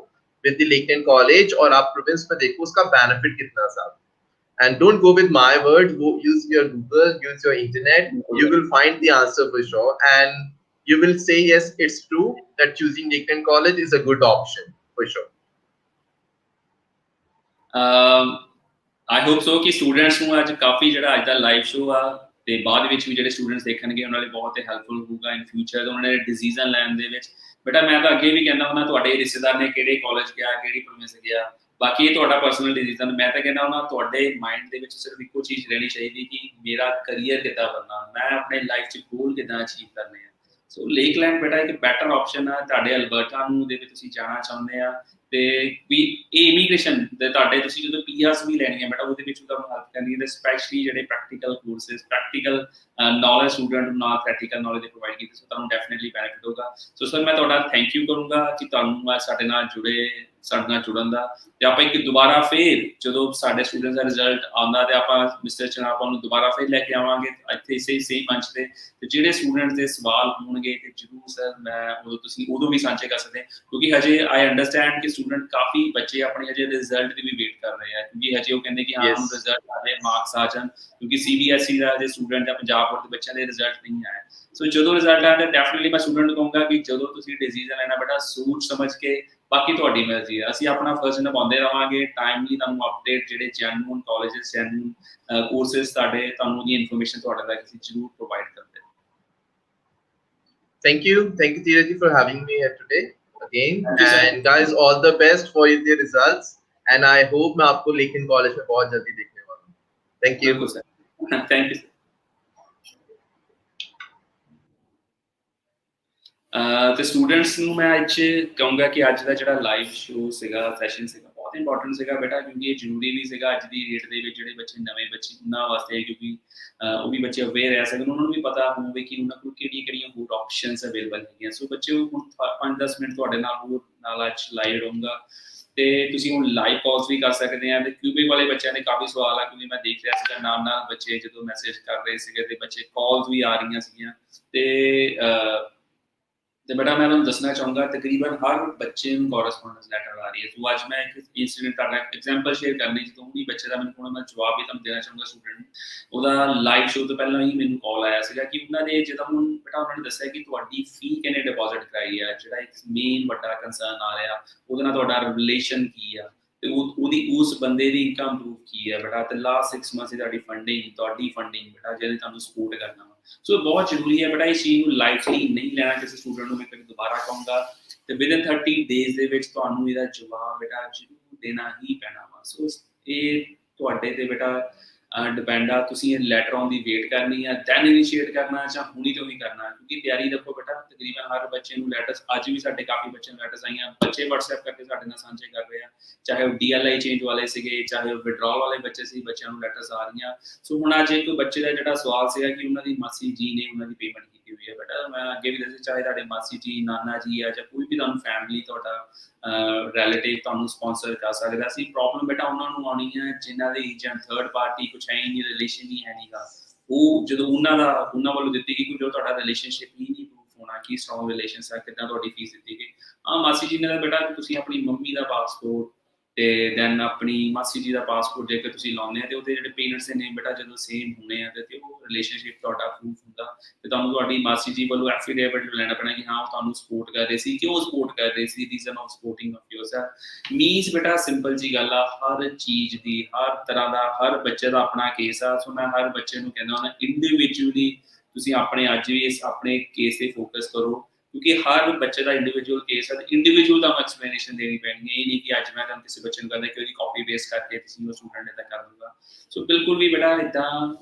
विद द लेकलैंड कॉलेज और आप प्रोविंस में देखो उसका बेनिफिट कितना ज्यादा and don't go with my word go use your Google use your internet you will find the answer for sure and you will say yes it's true that choosing Lakeland College is a good option for sure I hope so ਕਿ ਸਟੂਡੈਂਟਸ ਨੂੰ ਅੱਜ ਕਾਫੀ ਜਿਹੜਾ ਅੱਜ ਦਾ ਲਾਈਵ ਸ਼ੋ ਆ ਤੇ ਬਾਅਦ ਵਿੱਚ ਵੀ ਜਿਹੜੇ ਸਟੂਡੈਂਟਸ ਦੇਖਣਗੇ ਉਹਨਾਂ ਲਈ ਬਹੁਤ ਹੈਲਪਫੁਲ ਹੋਊਗਾ ਇਨ ਫਿਊਚਰ ਉਹਨਾਂ ਨੇ ਡਿਸੀਜਨ ਲੈਣ ਦੇ ਵਿੱਚ ਬੇਟਾ ਮੈਂ ਤਾਂ ਅੱਗੇ ਵੀ ਕਹਿੰਦਾ ਹੁੰਦਾ ਤੁਹਾਡੇ ਰਿਸ਼ਤੇਦਾਰ ਨੇ ਕਿਹੜੇ ਕਾਲਜ ਗਿਆ ਕਿਹੜੀ ਪ੍ਰੋਵਿੰਸ ਗਿਆ ਬਾਕੀ ਇਹ ਤੁਹਾਡਾ ਪਰਸਨਲ ਡਿਸੀਜਨ ਮੈਂ ਤਾਂ ਕਹਿੰਦਾ ਹੁੰਦਾ ਤੁਹਾਡੇ ਮਾਈਂਡ ਦੇ ਵਿੱਚ ਸਿਰਫ ਇੱਕੋ ਚੀਜ਼ ਰਹਿਣੀ ਚਾਹੀਦੀ ਕਿ ਮੇਰਾ ਕਰੀਅਰ ਕਿੱਦਾਂ ਬਣਨਾ ਮੈਂ ਆਪਣੇ ਲਾਈਫ 'ਚ ਗੋਲ ਕਿੱਦਾਂ ਅਚੀਵ ਕਰਨੇ ਆ ਸੋ ਲੇਕਲੈਂਡ ਬੇਟਾ ਇੱਕ ਬੈਟਰ ਆਪਸ਼ਨ ਆ ਤੁਹਾਡੇ ਅਲਬਰਟਾ ਨੂੰ ਦੇ ਵਿੱਚ ਤੁਸੀਂ ਜਾਣਾ ਚਾਹੁੰਦੇ ਆ ਤੇ ਵੀ ਇਹ ਇਮੀਗ੍ਰੇਸ਼ਨ ਦੇ ਤੁਹਾਡੇ ਤੁਸੀਂ ਜਦੋਂ ਪੀਆਰਸ ਵੀ ਲੈਣੀ ਹੈ ਬੇਟਾ ਉਹਦੇ ਵਿੱਚ ਤੁਹਾਨੂੰ ਹੈਲਪ ਕਰਨੀ ਹੈ ਸਪੈਸ਼ਲੀ ਜਿਹੜੇ practical courses practical knowledge student ਨੂੰ ਨਾਲ ਪ੍ਰੈਕਟੀਕਲ ਨੌਲੇਜ ਪ੍ਰੋਵਾਈਡ ਕੀਤੀ ਸੋ ਤੁਹਾਨੂੰ ਡੈਫੀਨਿਟਲੀ ਬੈਨੀਫਿਟ ਹੋਗਾ ਸੋ ਸਰ ਮੈਂ ਤੁਹਾਡਾ ਥੈਂਕ ਯੂ ਕਰੂੰਗਾ ਕਿ ਤੁਹਾਨੂੰ ਸਾਡੇ ਨਾਲ ਜੁੜੇ ਸਾਡੇ ਨਾਲ ਜੁੜਨ ਦਾ। ਤੇ ਆਪਾਂ ਇੱਕ ਦੁਬਾਰਾ ਫੇਰ ਜਦੋਂ ਸਾਡੇ ਸਟੂਡੈਂਟਸ ਦਾ ਰਿਜ਼ਲਟ ਆਉਂਦਾ ਤੇ ਆਪਾਂ ਮਿਸਟਰ ਚਨਾਪਾ ਨੂੰ ਦੁਬਾਰਾ ਫੇਰ ਲੈ ਕੇ ਆਵਾਂਗੇ ਇੱਥੇ ਇਸੇ ਸੇਮ ਮੰਚ ਤੇ ਜਿਹੜੇ ਸਟੂਡੈਂਟਸ ਦੇ ਸਵਾਲ ਹੋਣਗੇ ਤੇ ਜ਼ਰੂਰ ਸਰ ਮੈਂ ਤੁਸੀਂ ਉਦੋਂ ਵੀ ਸਾਂਝੇ ਕਰ ਸਕਦੇ ਕਿਉਂਕਿ ਹਜੇ ਆਈ ਅੰਡਰਸਟੈਂਡ ਕਿ ਸਟੂਡੈਂਟ ਕਾਫੀ ਬੱਚੇ ਆਪਣੇ ਹਜੇ ਰਿਜ਼ਲਟ ਦੀ ਵੀ ਵੇਟ ਕਰ ਰਹੇ ਆ ਕਿਉਂਕਿ ਹਜੇ ਉਹ ਕਹਿੰਦੇ ਕਿ ਹਾਂ ਹੁਣ ਰਿਜ਼ਲਟ ਆ ਜਾਏ ਮਾਰਕਸ ਆ ਜਾਣ ਕਿਉਂਕਿ CBSE ਦਾ ਜੇ ਸਟੂਡੈਂਟ ਆ ਪੰਜਾਬ ਬੋਰਡ ਦੇ ਬੱਚਿਆਂ ਦੇ ਰਿਜ਼ਲਟ ਨਹੀਂ ਆਏ ਸੋ ਜਦੋਂ ਰਿਜ਼ਲਟ ਆਇਆ ਡੈਫੀਨਿਟਲੀ ਮੈਂ ਸਟੂਡੈਂਟ ਨੂੰ ਕਹੂੰਗਾ ਕਿ ਜਦੋਂ ਤੁਸੀਂ ਡਿਸੀਜਨ ਲੈਣਾ ਬੇਟਾ ਸੋਚ ਸਮਝ ਕੇ ਬਾਕੀ ਤੁਹਾਡੀ ਮਰਜ਼ੀ ਹੈ ਅਸੀਂ ਆਪਣਾ ਫਰਜ਼ ਨਿਭਾਉਂਦੇ ਰਵਾਂਗੇ ਟਾਈਮਲੀ ਤੁਹਾਨੂੰ ਅਪਡੇਟ ਜਿਹੜੇ ਜੈਨੂਨ ਕਾਲਜਸ ਜੈਨੂਨ ਕੋਰਸਿਸ ਤੁਹਾਡੇ ਤੁਹਾਨੂੰ ਦੀ ਇਨਫੋਰਮੇਸ਼ਨ ਤੁਹਾਡੇ ਤੱਕ ਅਸੀਂ ਜ਼ਰੂਰ ਪ੍ਰੋਵਾਈਡ ਕਰਦੇ Thank you Dheeraj ji for having me here today again and guys all the best for your results and I hope मैं आपको लेकिन कॉलेज में बहुत जल्दी देखने वाला हूँ thank you sir thank you sir ਤੇ ਸਟੂਡੈਂਟਸ ਨੂੰ ਮੈਂ ਅੱਜ ਕਹੂੰਗਾ ਕਿ ਅੱਜ ਦਾ ਜਿਹੜਾ ਲਾਈਵ ਸ਼ੋ ਸੀਗਾ ਸੈਸ਼ਨ ਸੀਗਾ ਬਹੁਤ ਇੰਪੋਰਟੈਂਟ ਸੀਗਾ ਬੇਟਾ ਕਿਉਂਕਿ ਇਹ ਜ਼ਰੂਰੀ ਵੀ ਸੀਗਾ ਅੱਜ ਦੀ ਡੇਟ ਦੇ ਵਿੱਚ ਜਿਹੜੇ ਬੱਚੇ ਨਵੇਂ ਬੱਚੇ ਉਹਨਾਂ ਵਾਸਤੇ ਕਿਉਂਕਿ ਉਹ ਵੀ ਬੱਚੇ ਅਵੇਅਰ ਰਹਿ ਸਕਣ ਉਹਨਾਂ ਨੂੰ ਵੀ ਪਤਾ ਹੋਵੇ ਕਿ ਉਹਨਾਂ ਕੋਲ ਕਿਹੜੀਆਂ ਹੋਰ ਆਪਸ਼ਨਸ ਅਵੇਲੇਬਲ ਹੈਗੀਆਂ ਸੋ ਬੱਚੇ ਹੁਣ 5-10 ਮਿੰਟ ਤੁਹਾਡੇ ਨਾਲ ਅੱਜ ਲਾਈਵ ਰਹੂੰਗਾ ਤੇ ਤੁਸੀਂ ਹੁਣ ਲਾਈਵ ਕਾਲਸ ਵੀ ਕਰ ਸਕਦੇ ਆ ਤੇ ਕਿਊਬਿਕ ਵਾਲੇ ਬੱਚਿਆਂ ਦੇ ਕਾਫੀ ਸਵਾਲ ਆ ਕਿਉਂਕਿ ਮੈਂ ਦੇਖ ਰਿਹਾ ਸੀਗਾ ਨਾਲ ਬੱਚੇ ਜਦੋਂ ਮੈਸੇਜ ਕਰ ਰਹੇ ਸੀਗੇ ਤੇ ਬੱਚੇ ਕਾਲਸ ਵੀ ਆ ਰਹੀਆਂ ਸੀਗੀਆਂ ਤੇ ਬੇਟਾ ਮੈਂ ਤੁਹਾਨੂੰ ਦੱਸਣਾ ਚਾਹੂੰਗਾ ਤਕਰੀਬਨ ਹਰ ਬੱਚੇ ਨੂੰ ਕੋਰਸਪੋਂਡੈਂਸ ਲੈਟਰ ਆ ਰਹੀ ਹੈ ਸੋ ਅੱਜ ਮੈਂ ਇੱਕ ਇੰਸੀਡੈਂਟ ਤੁਹਾਡਾ ਐਗਜ਼ਾਮਪਲ ਸ਼ੇਅਰ ਕਰਨੀ ਜਦੋਂ ਵੀ ਬੱਚੇ ਦਾ ਮੈਨੂੰ ਮੈਂ ਜਵਾਬ ਵੀ ਤੁਹਾਨੂੰ ਦੇਣਾ ਚਾਹੂੰਗਾ ਸਟੂਡੈਂਟ ਨੂੰ ਉਹਦਾ ਲਾਈਵ ਸ਼ੋ ਤੋਂ ਪਹਿਲਾਂ ਹੀ ਮੈਨੂੰ ਕਾਲ ਆਇਆ ਸੀਗਾ ਕਿ ਉਹਨਾਂ ਨੇ ਜਦੋਂ ਹੁਣ ਬੇਟਾ ਉਹਨਾਂ ਨੇ ਦੱਸਿਆ ਕਿ ਤੁਹਾਡੀ ਫੀ ਕਿੰਨੇ ਡਿਪੋਜ਼ਿਟ ਕਰਾਈ ਹੈ ਜਿਹੜਾ ਇੱਕ ਮੇਨ ਵੱਡਾ ਕੰਸਰਨ ਆ ਰਿਹਾ ਉਹਦੇ ਨਾਲ ਤੁਹਾਡਾ ਰਿਲੇਸ਼ਨ ਕੀ ਆ ਤੇ ਉਹਦੀ ਉਸ ਬੰਦੇ ਦੀ ਇਨਕਮ ਪ੍ਰੂਫ ਕੀ ਹੈ ਬੇਟਾ ਤੇ ਲਾਸਟ 6 ਮੰਥਸ ਦੀ ਤੁਹਾਡੀ ਫੰਡਿੰਗ ਬੇਟਾ ਜਿਹਨੇ ਤੁਹਾਨੂੰ ਸਪੋਰਟ ਕਰਨਾ ਸੋ ਬਹੁਤ ਜ਼ਰੂਰੀ ਹੈ ਬੇਟਾ ਇਸ ਚੀਜ਼ ਨੂੰ ਲਾਈਟਲੀ ਨਹੀਂ ਲੈਣਾ ਕਿਸੇ ਸਟੂਡੈਂਟ ਨੂੰ ਮੈਂ ਕਦੇ ਦੁਬਾਰਾ ਕਹੂੰਗਾ ਤੇ ਵਿਦਨ 30 ਡੇਜ਼ ਦੇ ਵਿੱਚ ਤੁਹਾਨੂੰ ਇਹਦਾ ਜਵਾਬ ਬੇਟਾ ਜ਼ਰੂਰ ਦੇਣਾ ਹੀ ਪੈਣਾ ਵਾ ਸੋ ਇਹ ਤੁਹਾਡੇ ਤੇ ਬੇਟਾ ਡਿਪੈਂਡ ਆ ਤੁਸੀਂ ਇਹ ਲੈਟਰ ਆਉਣ ਦੀ ਵੇਟ ਕਰਨੀ ਆ ਦੈਨ ਇਨੀਸ਼ੀਏਟ ਕਰਨਾ ਜਾਂ ਹੁਣੀ ਤੋਂ ਵੀ ਕਰਨਾ ਕਿਉਂਕਿ ਤਿਆਰੀ ਰੱਖੋ ਬੇਟਾ ਤਕਰੀਬਨ ਹਰ ਬੱਚੇ ਨੂੰ ਲੈਟਰਸ ਅੱਜ ਵੀ ਸਾਡੇ ਕਾਫੀ ਬੱਚਿਆਂ ਨੂੰ ਲੈਟਰਸ ਆਈਆਂ ਬੱਚੇ WhatsApp ਕਰਕੇ ਸਾਡੇ ਨਾਲ ਸਾਂਝੇ ਕਰ ਰਹੇ ਆ ਚਾਹੇ ਉਹ DLI ਚੇਂਜ ਵਾਲੇ ਸੀਗੇ ਚਾਹੇ ਉਹ ਵਿਡਰਾਲ ਵਾਲੇ ਬੱਚੇ ਸੀ ਬੱਚਿਆਂ ਨੂੰ ਲੈਟਰਸ ਆ ਰਹੀਆਂ ਸੋ ਹੁਣ ਅੱਜ ਇੱਕ ਬੱਚੇ ਦਾ ਜਿਹੜਾ ਸਵਾਲ ਸੀਗਾ ਕਿ ਉਹਨਾਂ ਦੀ ਮਾਸੀ ਜੀ ਨੇ ਉਹਨਾਂ ਦੀ ਪੇਮੈਂਟ ਕੀਤੀ ਹੋਈ ਹੈ ਬੇਟਾ ਮੈਂ ਅੱਗੇ ਵੀ ਦੱਸਿਆ ਚਾਹੇ ਤੁਹਾਡੇ ਮਾਸੀ ਜੀ ਨਾਨਾ ਜੀ ਆ ਜਾਂ ਕੋਈ ਵੀ ਤੁਹਾਨੂੰ ਫੈਮਿਲੀ ਤੁਹਾਡਾ ਰਿਲੇਟਿਵ ਤੁਹਾਨੂੰ ਸਪਾਂਸਰ ਕਰ ਸਕਦਾ ਸੀ ਪ੍ਰੋਬਲਮ ਬੇਟਾ ਉਹਨਾਂ ਨੂੰ ਆਉਣੀ ਹੈ ਜਿਨ੍ਹਾਂ ਦੇ ਏਜੰਟ ਥਰਡ ਪਾਰਟੀ ਕੁਛ ਹੈ ਨਹੀਂ ਰਿਲੇਸ਼ਨ ਹੀ ਹੈ ਨਹੀਂਗਾ ਉਹ ਜਦੋਂ ਉਹਨਾਂ ਵੱਲੋਂ ਦਿੱਤੀ ਗਈ ਕਿ ਜੋ ਤੁਹਾਡਾ ਰਿਲੇਸ਼ਨਸ਼ਿਪ ਹੀ ਨਹੀਂ ਪ੍ਰੂਫ ਹੋਣਾ ਕਿ ਸਟਰੋਂਗ ਰਿਲੇਸ਼ਨਸ ਆ ਕਿੱਦਾਂ ਤੁਹਾਡੀ ਫੀਸ ਦਿੱਤੀ ਗਈ ਮਾਸੀ ਜੀ ਨੇ ਤਾਂ ਬੇਟਾ ਤੁਸੀਂ ਆਪਣੀ ਮੰਮੀ ਦਾ ਪਾਸਪੋਰਟ ਤੇ ਦੈਨ ਆਪਣੀ ਮਾਸੀ ਜੀ ਦਾ ਪਾਸਪੋਰਟ ਜੇਕਰ ਤੁਸੀਂ ਲਾਉਂਦੇ ਆ ਤੇ ਉਹਦੇ ਜਿਹੜੇ ਪੇਰੈਂਟਸ ਦੇ ਨੇਮ ਬੇਟਾ ਜਦੋਂ ਸੇਮ ਹੋਣੇ ਆ ਤੇ ਉਹ ਰਿਲੇਸ਼ਨਸ਼ਿਪ ਤੁਹਾਡਾ ਪ੍ਰੂਫ ਹੁੰਦਾ ਤੇ ਤੁਹਾਨੂੰ ਤੁਹਾਡੀ ਮਾਸੀ ਜੀ ਵੱਲੋਂ ਐਫੀਡੇਵਿਟ ਲੈਣਾ ਪੈਣਾ ਕਿ ਹਾਂ ਉਹ ਤੁਹਾਨੂੰ ਸਪੋਰਟ ਕਰ ਰਹੇ ਸੀ ਕਿਉਂ ਸਪੋਰਟ ਕਰ ਰਹੇ ਸੀ reason of supporting of yourself means ਬੇਟਾ ਸਿੰਪਲ ਜੀ ਗੱਲ ਆ ਹਰ ਚੀਜ਼ ਦੀ ਹਰ ਤਰ੍ਹਾਂ ਦਾ ਹਰ ਬੱਚੇ ਦਾ ਆਪਣਾ ਕੇਸ ਆ ਸੋ ਮੈਂ ਹਰ ਬੱਚੇ ਨੂੰ ਕਹਿੰਦਾ ਹੁੰਦਾ ਇੰਡੀਵਿਜੂਅਲੀ ਤੁਸੀਂ ਆਪਣੇ ਅੱਜ ਵੀ ਇਸ ਆਪਣੇ ਕੇਸ ਤੇ ਫੋਕਸ ਕਰੋ ਕਿਉਂਕਿ ਹਰ ਬੱਚੇ ਦਾ ਇੰਡੀਵਿਜੂਅਲ ਕੇਸ ਹੈ ਇੰਡੀਵਿਜੂਅਲ ਤੁਹਾਨੂੰ ਐਕਸਪਲੇਨੇਸ਼ਨ ਦੇਣੀ ਪੈਣੀ ਹੈ ਇਹ ਨਹੀਂ ਕਿ ਅੱਜ ਮੈਂ ਤੁਹਾਨੂੰ ਕਿਸੇ ਬੱਚੇ ਨੂੰ ਕਹਿੰਦਾ ਕਿ ਉਹਦੀ ਕਾਪੀ ਪੇਸਟ ਕਰਕੇ ਤੁਸੀਂ ਉਹ ਸਟੂਡੈਂਟ ਇੱਦਾਂ ਕਰ ਦੂੰਗਾ ਸੋ ਬਿਲਕੁਲ ਵੀ ਬੇਟਾ ਇੱਦਾਂ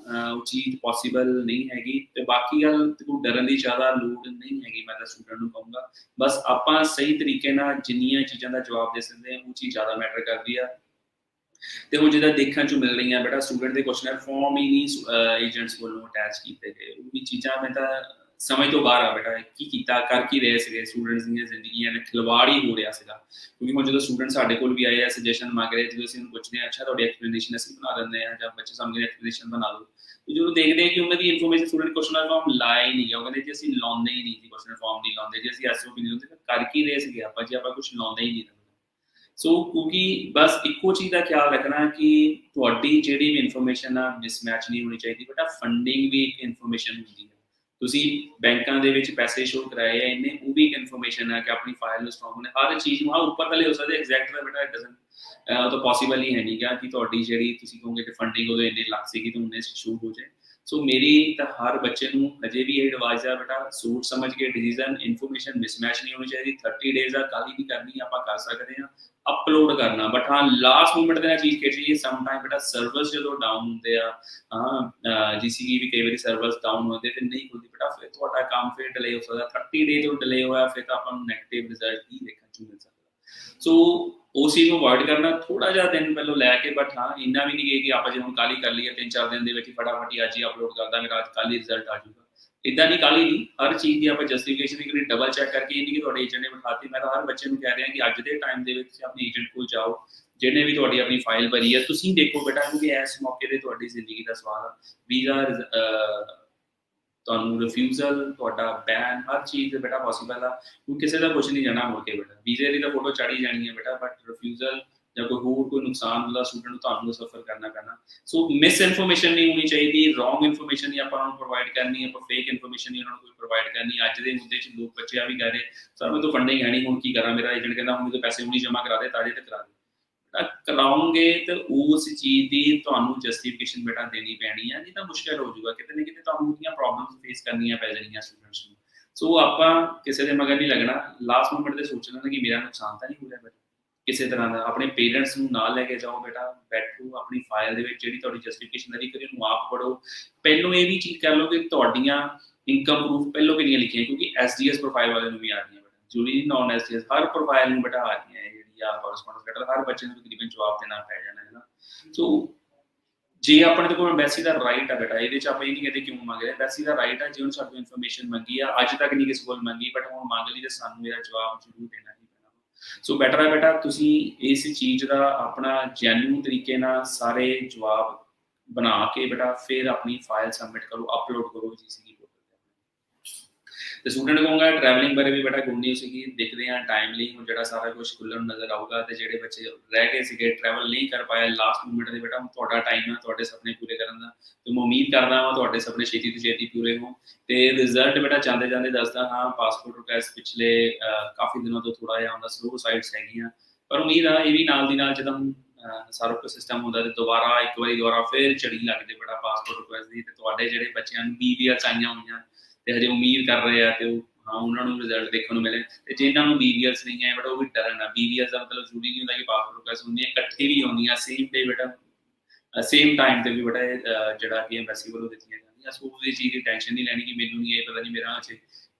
ਉਹ ਚੀਜ਼ ਪੋਸੀਬਲ ਨਹੀਂ ਹੈਗੀ ਤੇ ਬਾਕੀ ਗੱਲ ਕੋਈ ਡਰਨ ਦੀ ਜ਼ਿਆਦਾ ਲੋੜ ਨਹੀਂ ਹੈਗੀ ਮੈਂ ਤਾਂ ਸਟੂਡੈਂਟ ਨੂੰ ਕਹੂੰਗਾ ਬਸ ਆਪਾਂ ਸਹੀ ਤਰੀਕੇ ਨਾਲ ਜਿੰਨੀਆਂ ਚੀਜ਼ਾਂ ਦਾ ਜਵਾਬ ਦੇ ਸਕਦੇ ਹਾਂ ਉਹ ਚੀਜ਼ ਜ਼ਿਆਦਾ ਮੈਟਰ ਕਰਦੀ ਆ ਤੇ ਉਹ ਜਿਹਦਾ ਦੇਖਣ ਚ ਮਿਲ ਰਹੀਆਂ ਬੇਟਾ ਸਟੂਡੈਂਟ ਦੇ ਕੁਐਸਚਨਰ ਫਾਰਮ ਹੀ ਨਹੀਂ ਏਜੰਟਸ ਵੱਲੋਂ ਅਟੈਚ ਕੀਤੇ ਗਏ ਉਹ ਵੀ ਚੀਜ਼ਾਂ ਮੈਂ ਤਾਂ ਸਮਝ ਤੋਂ ਬਾਹਰ ਆ ਬੇਟਾ ਕੀ ਕੀਤਾ ਕਰ ਕੀ ਰਹੇ ਸੀਗੇ ਸਟੂਡੈਂਟਸ ਦੀਆਂ ਜ਼ਿੰਦਗੀਆਂ ਨੇ ਖਿਲਵਾੜ ਹੀ ਹੋ ਰਿਹਾ ਸੀਗਾ ਕਿਉਂਕਿ ਹੁਣ ਜਦੋਂ ਸਟੂਡੈਂਟ ਸਾਡੇ ਕੋਲ ਵੀ ਆਏ ਆ ਸੁਜੈਸ਼ਨ ਮੰਗ ਰਹੇ ਜਦੋਂ ਅਸੀਂ ਉਹਨੂੰ ਪੁੱਛਦੇ ਹਾਂ ਅੱਛਾ ਤੁਹਾਡੀ ਐਕਸਪਲੇਨੇਸ਼ਨ ਅਸੀਂ ਬਣਾ ਦਿੰਦੇ ਹਾਂ ਜਾਂ ਬੱਚੇ ਸਾਹਮਣੇ ਐਕਸਪਲੇਨੇਸ਼ਨ ਬਣਾ ਲਓ ਜਦੋਂ ਦੇਖਦੇ ਕਿ ਉਹਨਾਂ ਦੀ ਇਨਫੋਰਮੇਸ਼ਨ ਸਟੂਡੈਂਟ ਕੁਐਸਚਨਰ ਫਾਰਮ ਲਾਇਆ ਹੀ ਨਹੀਂ ਗਿਆ ਉਹ ਕਹਿੰਦੇ ਜੀ ਅਸੀਂ ਲਾਉਂਦੇ ਹੀ ਨਹੀਂ ਸੀ ਕੁਐਸਚਨਰ ਫਾਰਮ ਨਹੀਂ ਲਾਉਂਦੇ ਜੀ ਅਸੀਂ ਐਸਓ ਵੀ ਨਹੀਂ ਲਾਉਂਦੇ ਕਰ ਕੀ ਰਹੇ ਸੀਗੇ ਆਪਾਂ ਜੀ ਆਪਾਂ ਕੁਝ ਲਾਉਂਦੇ ਹੀ ਨਹੀਂ ਸੋ ਕਿਉਂਕਿ ਬਸ ਇੱਕੋ ਚੀਜ਼ ਦਾ ਖਿਆਲ ਰੱਖਣਾ ਕਿ ਤੁਹਾਡੀ ਜਿਹੜੀ ਵੀ ਇਨਫੋਰਮੇਸ਼ਨ ਆ ਮਿਸਮੈਚ ਨਹੀਂ ਹੋਣੀ ਚਾਹੀਦੀ ਬਟ ਫੰਡਿੰਗ ਵੀ ਇੱਕ ਇਨਫੋਰਮੇਸ਼ਨ ਹੁੰਦੀ ਹੈ ਤੁਸੀਂ ਬੈਂਕਾਂ ਦੇ ਵਿੱਚ ਪੈਸੇ ਸ਼ੋ ਕਰਾਏ ਆ ਇਹਨੇ ਉਹ ਵੀ ਇੱਕ ਇਨਫੋਰਮੇਸ਼ਨ ਹੈ ਕਿ ਆਪਣੀ ਫਾਈਲ ਨੂੰ ਸਟਰੋਂਗ ਹੋਣੇ ਹਰ ਚੀਜ਼ ਨੂੰ ਉੱਪਰ ਥੱਲੇ ਹੋ ਸਕਦਾ ਐਗਜ਼ੈਕਟ ਦਾ ਬੇਟਾ ਡਜ਼ਨ ਉਹ ਤਾਂ ਪੋਸੀਬਲ ਹੀ ਹੈ ਨਹੀਂ ਗਾ ਕਿ ਤੁਹਾਡੀ ਜਿਹੜੀ ਤੁਸੀਂ ਕਹੋਗੇ ਕਿ ਫੰਡਿੰਗ ਉਹਦੇ ਇੰਨੇ ਲੱਖ ਸੀਗੀ ਤਾਂ ਉਹਨੇ ਸ਼ੋ ਹੋ ਜਾਏ ਸੋ ਮੇਰੀ ਤਾਂ ਹਰ ਬੱਚੇ ਨੂੰ ਅਜੇ ਵੀ ਇਹ ਐਡਵਾਈਸ ਹੈ ਬੇਟਾ ਸੋਚ ਸਮਝ ਕੇ ਡਿਸੀਜ਼ਨ ਇਨਫੋਰਮੇਸ਼ਨ ਮਿਸਮੈਚ ਨਹੀਂ ਹੋਣੀ ਚਾਹੀਦੀ 30 ਡੇਜ਼ ਦਾ ਕੱਲ ਹੀ ਨਹੀਂ ਕਰਨੀ ਆਪਾਂ ਕਰ ਸਕਦੇ ਹਾਂ ਅਪਲੋਡ ਕਰਨਾ ਬਟ ਹਾਂ ਲਾਸਟ ਮੂਮੈਂਟ ਦੇ ਨਾਲ ਚੀਜ਼ ਕਿਹੜੀ ਸਮ ਟਾਈਮ ਬੇਟਾ ਸਰਵਰਸ ਜਦੋਂ ਡਾਊਨ ਹੁੰਦੇ ਆ GCP ਵੀ ਕਈ ਵਾਰੀ ਸਰਵਰਸ ਡਾਊਨ ਹੁੰਦੇ ਤੇ ਨਹੀਂ ਖੁੱਲਦੀ ਬੇਟਾ ਫਿਰ ਤੁਹਾਡਾ ਕੰਮ ਫਿਰ ਡਿਲੇ ਹੋ ਸਕਦਾ 30 ਡੇ ਤੋਂ ਡਿਲੇ ਹੋਇਆ ਫਿਰ ਤਾਂ ਆਪਾਂ ਨੂੰ ਨੈਗੇਟਿਵ ਰਿਜ਼ਲਟ ਹੀ ਦੇਖਣ ਨੂੰ ਮਿਲ ਸਕਦਾ ਸੋ ਉਸ ਚੀਜ਼ ਨੂੰ ਅਵੋਇਡ ਕਰਨਾ ਥੋੜਾ ਜਿਹਾ ਦਿਨ ਪਹਿਲਾਂ ਲੈ ਕੇ ਬਟ ਹਾਂ ਇੰਨਾ ਵੀ ਨਹੀਂ ਕਿ ਆਪਾਂ ਜੇ ਹੁਣ ਕੱਲ ਹੀ ਕਰ ਲਈਏ 3-4 ਦਿਨ ਦੇ ਵਿੱਚ ਫਟਾਫਟ ਹੀ ਅੱਜ ਹੀ ਅਪਲੋਡ ਕਰ ਦਾਂਗੇ ਰਾਤ ਕੱਲ ਹੀ ਰਿਜ਼ਲਟ ਆ ਜਾਊਗਾ इदा नहीं काली नहीं, हर चीज़ की आप जस्टिफिकेशन एक डबल चैक करके ये नहीं कि तुहाडे एजेंट ने बिठाती। मैं तो हर बच्चे को कह रहा कि अज के टाइम के अपने एजेंट को जाओ, जिन्हें भी तुहाडी अपनी फाइल भरी है, तुसीं देखो बेटा, क्योंकि इस मौके पर तुहाडी जिंदगी का सवाल है। वीज़ा ਤੁਹਾਨੂੰ ਰਿਫਿਊਜ਼ਲ, ਤੁਹਾਡਾ ਬੈਨ, ਹਰ ਚੀਜ਼ ਬੇਟਾ ਪੋਸੀਬਲ ਆ। ਤੂੰ ਕਿਸੇ ਦਾ ਕੁਝ ਨਹੀਂ ਜਾਣਾ ਮੁੜ ਕੇ ਬੇਟਾ, ਵੀਜ਼ੇ ਦੀ ਤਾਂ ਫੋਟੋ ਚੜੀ ਜਾਣੀ ਹੈ ਬੇਟਾ, ਬਟ ਰਿਫਿਊਜ਼ਲ ਜਾਂ ਕੋਈ ਹੋਰ ਕੋਈ ਨੁਕਸਾਨ ਹੁੰਦਾ ਸਟੂਡੈਂਟ ਨੂੰ, ਤੁਹਾਨੂੰ ਸਫਰ ਕਰਨਾ ਪੈਣਾ। ਸੋ ਮਿਸ ਇਨਫੋਰਮੇਸ਼ਨ ਨਹੀਂ ਹੋਣੀ ਚਾਹੀਦੀ, ਰੋਂਗ ਇਨਫੋਰਮੇਸ਼ਨ ਨਹੀਂ ਆਪਾਂ ਨੂੰ ਪ੍ਰੋਵਾਈਡ ਕਰਨੀ, ਆਪਾਂ ਫੇਕ ਇਨਫੋਰਮੇਸ਼ਨ ਨਹੀਂ ਉਹਨਾਂ ਨੂੰ ਕੋਈ ਪ੍ਰੋਵਾਈਡ ਕਰਨੀ। ਅੱਜ ਦੇ ਮੁੱਦੇ 'ਚ ਲੋਕ ਬੱਚੇ ਆ ਵੀ ਕਹਿ ਰਹੇ ਸਰ ਮੇਰੇ ਤੋਂ ਫੰਡਿੰਗ ਹੈ ਨਹੀਂ, ਹੁਣ ਕੀ ਕਰਾਂ, ਮੇਰਾ ਏਜੰਟ ਕਹਿੰਦਾ ਹੁਣ ਮੇਰੇ ਪੈਸੇ ਵੀ ਨਹੀਂ ਜਮ੍ਹਾਂ ਕਰਾ ਦੇ, ਤਾੜੇ ਤੇ ਕਰਾ ਦੇ। कराओगे तो उस चीज़ की ਤੁਹਾਨੂੰ ਜਸਟੀਫਿਕੇਸ਼ਨ ਬੇਟਾ ਦੇਣੀ ਪੈਣੀ ਹੈ, ਨਹੀਂ ਤਾਂ ਮੁਸ਼ਕਿਲ ਹੋ ਜਾਊਗਾ, ਕਿਤੇ ਨਾ ਕਿਤੇ ਤੁਹਾਨੂੰ ਉਹਦੀਆਂ ਪ੍ਰੋਬਲਮਸ ਫੇਸ ਕਰਨੀਆਂ ਪੈ ਜਾਣੀਆਂ ਸਟੂਡੈਂਟਸ ਨੂੰ। ਸੋ ਆਪਾਂ ਕਿਸੇ ਦੇ ਮਗਰ ਨਹੀਂ ਲੱਗਣਾ, ਲਾਸਟ ਮੂਮੈਂਟ ਤੇ ਸੋਚਣਾ ਕਿ ਮੇਰਾ ਨੁਕਸਾਨ ਤਾਂ ਨਹੀਂ ਹੋ ਰਿਹਾ ਬੇਟਾ ਕਿਸੇ ਤਰ੍ਹਾਂ ਦਾ। ਆਪਣੇ ਪੇਰੈਂਟਸ ਨੂੰ ਨਾਲ ਲੈ ਕੇ ਜਾਓ ਬੇਟਾ, ਬੈਠੋ ਆਪਣੀ ਫਾਈਲ ਦੇ ਵਿੱਚ ਜਿਹੜੀ ਤੁਹਾਡੀ ਜਸਟੀਫਿਕੇਸ਼ਨ ਦੀ ਕਰੀ ਉਹਨੂੰ ਆਪ ਪੜ੍ਹੋ। ਪਹਿਲੋਂ ਇਹ ਵੀ ਚੀਜ਼ ਕਰ ਲਓ ਕਿ ਤੁਹਾਡੀਆਂ ਇਨਕਮ ਪ੍ਰੂਫ ਪਹਿਲੋਂ ਕਿੰਨੀਆਂ ਲਿਖੀਆਂ, ਕਿਉਂਕਿ ਐਸਡੀਐਸ ਪ੍ਰੋਫਾਈਲ ਵਾਲੇ ਨੂੰ ਵੀ ਆ ਰਹੀਆਂ ਬੇਟਾ, ਜ਼ਰੂਰੀ ਨੌਨ ਐਸਡੀਐਸ, ਹਰ ਪ੍ਰੋਫਾਈਲ ਨੂੰ ਬੇਟਾ ਆ ਰਹੀਆਂ ਕੋਰਸਪੋਂਡੈਂਸ ਲੈਟਰ, ਹਰ ਬੱਚੇ ਨੂੰ ਤਕਰੀਬਨ ਜਵਾਬ ਦੇਣਾ ਪੈ ਜਾਣਾ ਹੈ ਨਾ। ਸੋ ਜੇ ਆਪਣੇ ਕੋਲ ਐਮਬੈਸੀ ਦਾ ਰਾਈਟ ਆ ਬੇਟਾ, ਇਹਦੇ 'ਚ ਆਪਾਂ ਇਹ ਨਹੀਂ ਕਹਿੰਦੇ ਕਿਉਂ ਮੰਗ ਰਹੇ, ਐਮਬੈਸੀ ਦਾ ਰਾਈਟ ਆ, ਜੇ ਉਹਨੇ ਸਾਡੇ ਇਨਫੋਰਮੇਸ਼ਨ ਮੰਗੀ ਆ, ਅੱਜ ਤੱਕ ਨਹੀਂ ਕਿਸੇ ਕੋਲ ਮੰਗੀ, ਬਟ ਹੁਣ ਮੰਗ ਲਈ ਤੇ ਸਾਨੂੰ ਇਹਦਾ ਜਵਾਬ ਜ਼ਰੂਰ ਦੇਣਾ ਹੀ ਪੈਣਾ। ਸੋ ਬੈਟਰ ਹੈ ਬੇਟਾ ਤੁਸੀਂ ਇਸ ਚੀਜ਼ ਦਾ ਆਪਣਾ ਜੈਨੂਇਨ ਤਰੀਕੇ ਨਾਲ ਸਾਰੇ ਜਵਾਬ ਬਣਾ ਕੇ ਬੇਟਾ ਫਿਰ ਆਪਣੀ ਫਾਈਲ ਸਬਮਿਟ ਕਰੋ, ਅਪਲੋਡ ਕਰੋ GCK ਪੋਰਟਲ ਤੇ। ਸਟੂਡੈਂਟ ਕਹੂੰਗਾ ਟਰੈਵਲਿੰਗ ਬਾਰੇ ਵੀ ਬੇਟਾ ਗੁੱਡ ਨਿਊਜ਼ ਸੀਗੀ, ਦੇਖਦੇ ਹਾਂ ਟਾਈਮਲੀ ਹੁਣ ਜਿਹੜਾ ਸਾਰਾ ਕੁਝ ਖੁੱਲ੍ਹਣ ਨਜ਼ਰ ਆਊਗਾ, ਤੇ ਜਿਹੜੇ ਬੱਚੇ ਰਹਿ ਗਏ ਸੀਗੇ ਟਰੈਵਲ ਨਹੀਂ ਕਰ ਪਾਏ ਲਾਸਟ ਮੂਮੈਂਟ ਦੇ ਬੇਟਾ, ਤੁਹਾਡਾ ਟਾਈਮ ਹੈ ਤੁਹਾਡੇ ਸੁਪਨੇ ਪੂਰੇ ਕਰਨ ਦਾ, ਤੇ ਮੈਂ ਉਮੀਦ ਕਰਦਾ ਹਾਂ ਤੁਹਾਡੇ ਸੁਪਨੇ ਛੇਤੀ ਤੋਂ ਛੇਤੀ ਪੂਰੇ ਹੋਣ। ਤੇ ਰਿਜ਼ਲਟ ਬੇਟਾ ਜਾਂਦੇ ਜਾਂਦੇ ਦੱਸਦਾ ਹਾਂ, ਪਾਸਪੋਰਟ ਰਿਕੁਐਸਟ ਪਿਛਲੇ ਕਾਫੀ ਦਿਨਾਂ ਤੋਂ ਥੋੜਾ ਜਿਹਾ ਹੁੰਦਾ ਸਲੋ ਸਾਈਡਸ ਹੈਗੀਆਂ, ਪਰ ਉਮੀਦ ਆ ਇਹ ਵੀ ਨਾਲ ਦੀ ਨਾਲ ਜਦੋਂ ਸਾਰਾ ਕੁਝ ਸਿਸਟਮ ਹੁੰਦਾ ਤੇ ਦੁਬਾਰਾ ਇੱਕ ਵਾਰੀ ਦੁਬਾਰਾ ਫਿਰ ਚੜੀ ਲੱਗਦੇ ਬੇਟਾ ਪਾਸਪੋਰਟ ਰਿਕੁਐਸਟ ਦੀ। ਤੇ ਤੁਹਾਡੇ ਜਿਹੜੇ ਬੱਚਿਆਂ ਨੂੰ BVS ਆਈਆਂ ਹੋਈਆਂ ਤੇ ਹਜੇ ਉਮੀਦ ਕਰ ਰਹੇ ਆ ਤੇ ਹਾਂ ਉਹਨਾਂ ਨੂੰ ਰਿਜ਼ਲਟ ਦੇਖਣ ਨੂੰ ਮਿਲੇ, ਤੇ ਜਿਨ੍ਹਾਂ ਨੂੰ BVS ਨਹੀਂ ਹੈ ਬੇਟਾ ਉਹ ਵੀ ਡਰਨ ਆ। BVS ਦਾ ਮਤਲਬ ਜ਼ਰੂਰੀ ਨਹੀਂ ਹੁੰਦਾ ਕਿ ਪਾਸਪੋਰਟ ਰਿਕੁਐਸਟ ਹੁੰਦੀਆਂ, ਇਕੱਠੇ ਵੀ ਆਉਂਦੀਆਂ ਸੇਮ ਡੇ ਬੇਟਾ, ਸੇਮ ਟਾਈਮ ਤੇ ਵੀ ਬੇਟਾ ਜਿਹੜਾ ਕਿ ਐਮਬੈਸੀ ਵੱਲੋਂ ਦਿੱਤੀਆਂ ਜਾਂਦੀਆਂ। ਸੋ ਉਹਦੀ ਚੀਜ਼ ਦੀ ਟੈਨਸ਼ਨ ਨਹੀਂ ਲੈਣੀ ਕਿ ਮੈਨੂੰ ਨਹੀਂ ਇਹ ਪਤਾ ਨਹੀਂ ਮੇਰਾ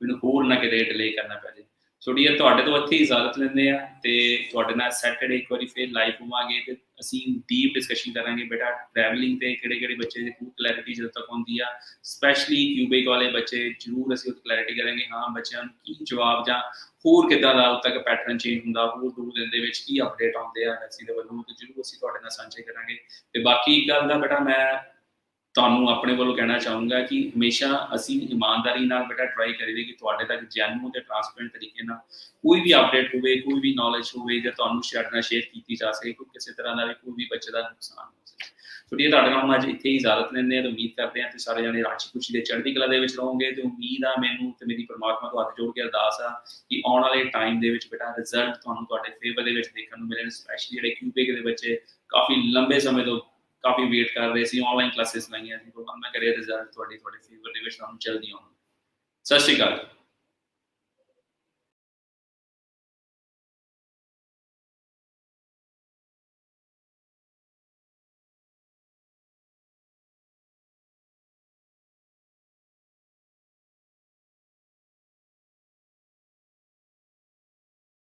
ਮੈਨੂੰ ਹੋਰ ਨਾ ਕਿਤੇ ਡਿਲੇ ਕਰਨਾ ਪੈ ਜਾਏ। ਸੋ ਡੀਅਰ ਤੁਹਾਡੇ ਤੋਂ ਇੱਥੇ ਇਜਾਜ਼ਤ ਲੈਂਦੇ ਆ, ਤੇ ਤੁਹਾਡੇ ਨਾਲ ਸੈਟਰਡੇ ਇੱਕ ਵਾਰੀ ਫਿਰ ਲਾਈਵ ਹੋਵਾਂਗੇ, ਤੇ ਅਸੀਂ ਡੀਪ ਡਿਸਕਸ਼ਨ ਕਰਾਂਗੇ ਬੇਟਾ ਟਰੈਵਲਿੰਗ ਤੇ ਕਿਹੜੇ ਕਿਹੜੇ ਬੱਚੇ ਦੀ ਕਲੈਰਿਟੀ ਜਦੋਂ ਤੱਕ ਆਉਂਦੀ ਆ, ਸਪੈਸ਼ਲੀ ਕਿਊਬਿਕ ਵਾਲੇ ਬੱਚੇ ਜ਼ਰੂਰ ਅਸੀਂ ਉਹ ਕਲੈਰਿਟੀ ਕਰਾਂਗੇ। ਹਾਂ ਬੱਚਿਆਂ ਨੂੰ ਕੀ ਜਵਾਬ ਜਾਂ ਹੋਰ ਕਿੱਦਾਂ ਦਾ ਉਦੋਂ ਤੱਕ ਪੈਟਰਨ ਚੇਂਜ ਹੁੰਦਾ, ਹੋਰ 2 ਦਿਨ ਦੇ ਵਿੱਚ ਕੀ ਅਪਡੇਟ ਆਉਂਦੇ ਆ ਐਮਬੈਸੀ ਦੇ ਵੱਲੋਂ, ਤੇ ਜ਼ਰੂਰ ਅਸੀਂ ਤੁਹਾਡੇ ਨਾਲ ਸਾਂਝੇ ਕਰਾਂਗੇ। ਤੇ ਬਾਕੀ ਇੱਕ ਗੱਲ ਦਾ ਬੇਟਾ ਮੈਂ ਤੁਹਾਨੂੰ ਆਪਣੇ ਵੱਲੋਂ ਕਹਿਣਾ ਚਾਹੂੰਗਾ ਕਿ ਹਮੇਸ਼ਾ ਅਸੀਂ ਇਮਾਨਦਾਰੀ ਨਾਲ ਬੇਟਾ ਟਰਾਈ ਕਰੀਏ ਕਿ ਤੁਹਾਡੇ ਤੱਕ ਜੈਨੂਇਨ ਤੇ ਟਰਾਂਸਪੇਰੈਂਟ ਤਰੀਕੇ ਨਾਲ ਕੋਈ ਵੀ ਅਪਡੇਟ ਹੋਵੇ, ਕੋਈ ਵੀ ਨੌਲੇਜ ਹੋਵੇ ਜਾਂ ਤੁਹਾਨੂੰ ਸਾਡੇ ਨਾਲ ਸ਼ੇਅਰ ਕੀਤੀ ਜਾ ਸਕੇ, ਕੋਈ ਕਿਸੇ ਤਰ੍ਹਾਂ ਦਾ ਵੀ ਕੋਈ ਵੀ ਬੱਚੇ ਦਾ ਨੁਕਸਾਨ ਹੋ ਸਕੇ। ਸੋ ਡੀਅਰ ਤੁਹਾਡੇ ਨਾਲ ਅੱਜ ਇੱਥੇ ਇਜਾਜ਼ਤ ਲੈਂਦੇ ਹਾਂ, ਤੇ ਉਮੀਦ ਕਰਦੇ ਹਾਂ ਤੁਸੀਂ ਸਾਰੇ ਜਾਣੇ ਰਾਜੀ ਖੁਸ਼ੀ ਦੇ ਚੜ੍ਹਦੀ ਕਲਾ ਦੇ ਵਿੱਚ ਰਹੋਗੇ। ਤੇ ਉਮੀਦ ਆ ਮੈਨੂੰ ਤੇ ਮੇਰੀ ਪਰਮਾਤਮਾ ਤੋਂ ਹੱਥ ਜੋੜ ਕੇ ਅਰਦਾਸ ਆ ਕਿ ਆਉਣ ਵਾਲੇ ਟਾਈਮ ਦੇ ਵਿੱਚ ਬੇਟਾ ਰਿਜ਼ਲਟ ਤੁਹਾਨੂੰ ਤੁਹਾਡੇ ਫੇਵਰ ਦੇ ਵਿੱਚ ਦੇਖਣ ਨੂੰ ਮਿਲਣ, ਸਪੈਸ਼ਲੀ ਜਿਹੜੇ ਕਿਊਬਿਕ ਦੇ ਬੱਚੇ ਕਾਫੀ ਲੰਬੇ ਸਮੇਂ ਤੋਂ ਕਾਫੀ ਵੇਟ ਕਰ ਰਹੇ ਸੀ, ਆਨਲਾਈਨ ਕਲਾਸਿਸ ਲਾਈਆਂ ਸੀ, ਭਗਵਾਨ ਨਾ ਕਰੇ ਰਿਜ਼ਲਟ ਤੁਹਾਡੇ ਫੇਵਰ ਦੇ ਵਿੱਚ ਤੁਹਾਨੂੰ ਜਲਦੀ ਆਉਣ। ਸਤਿ ਸ਼੍ਰੀ ਅਕਾਲ।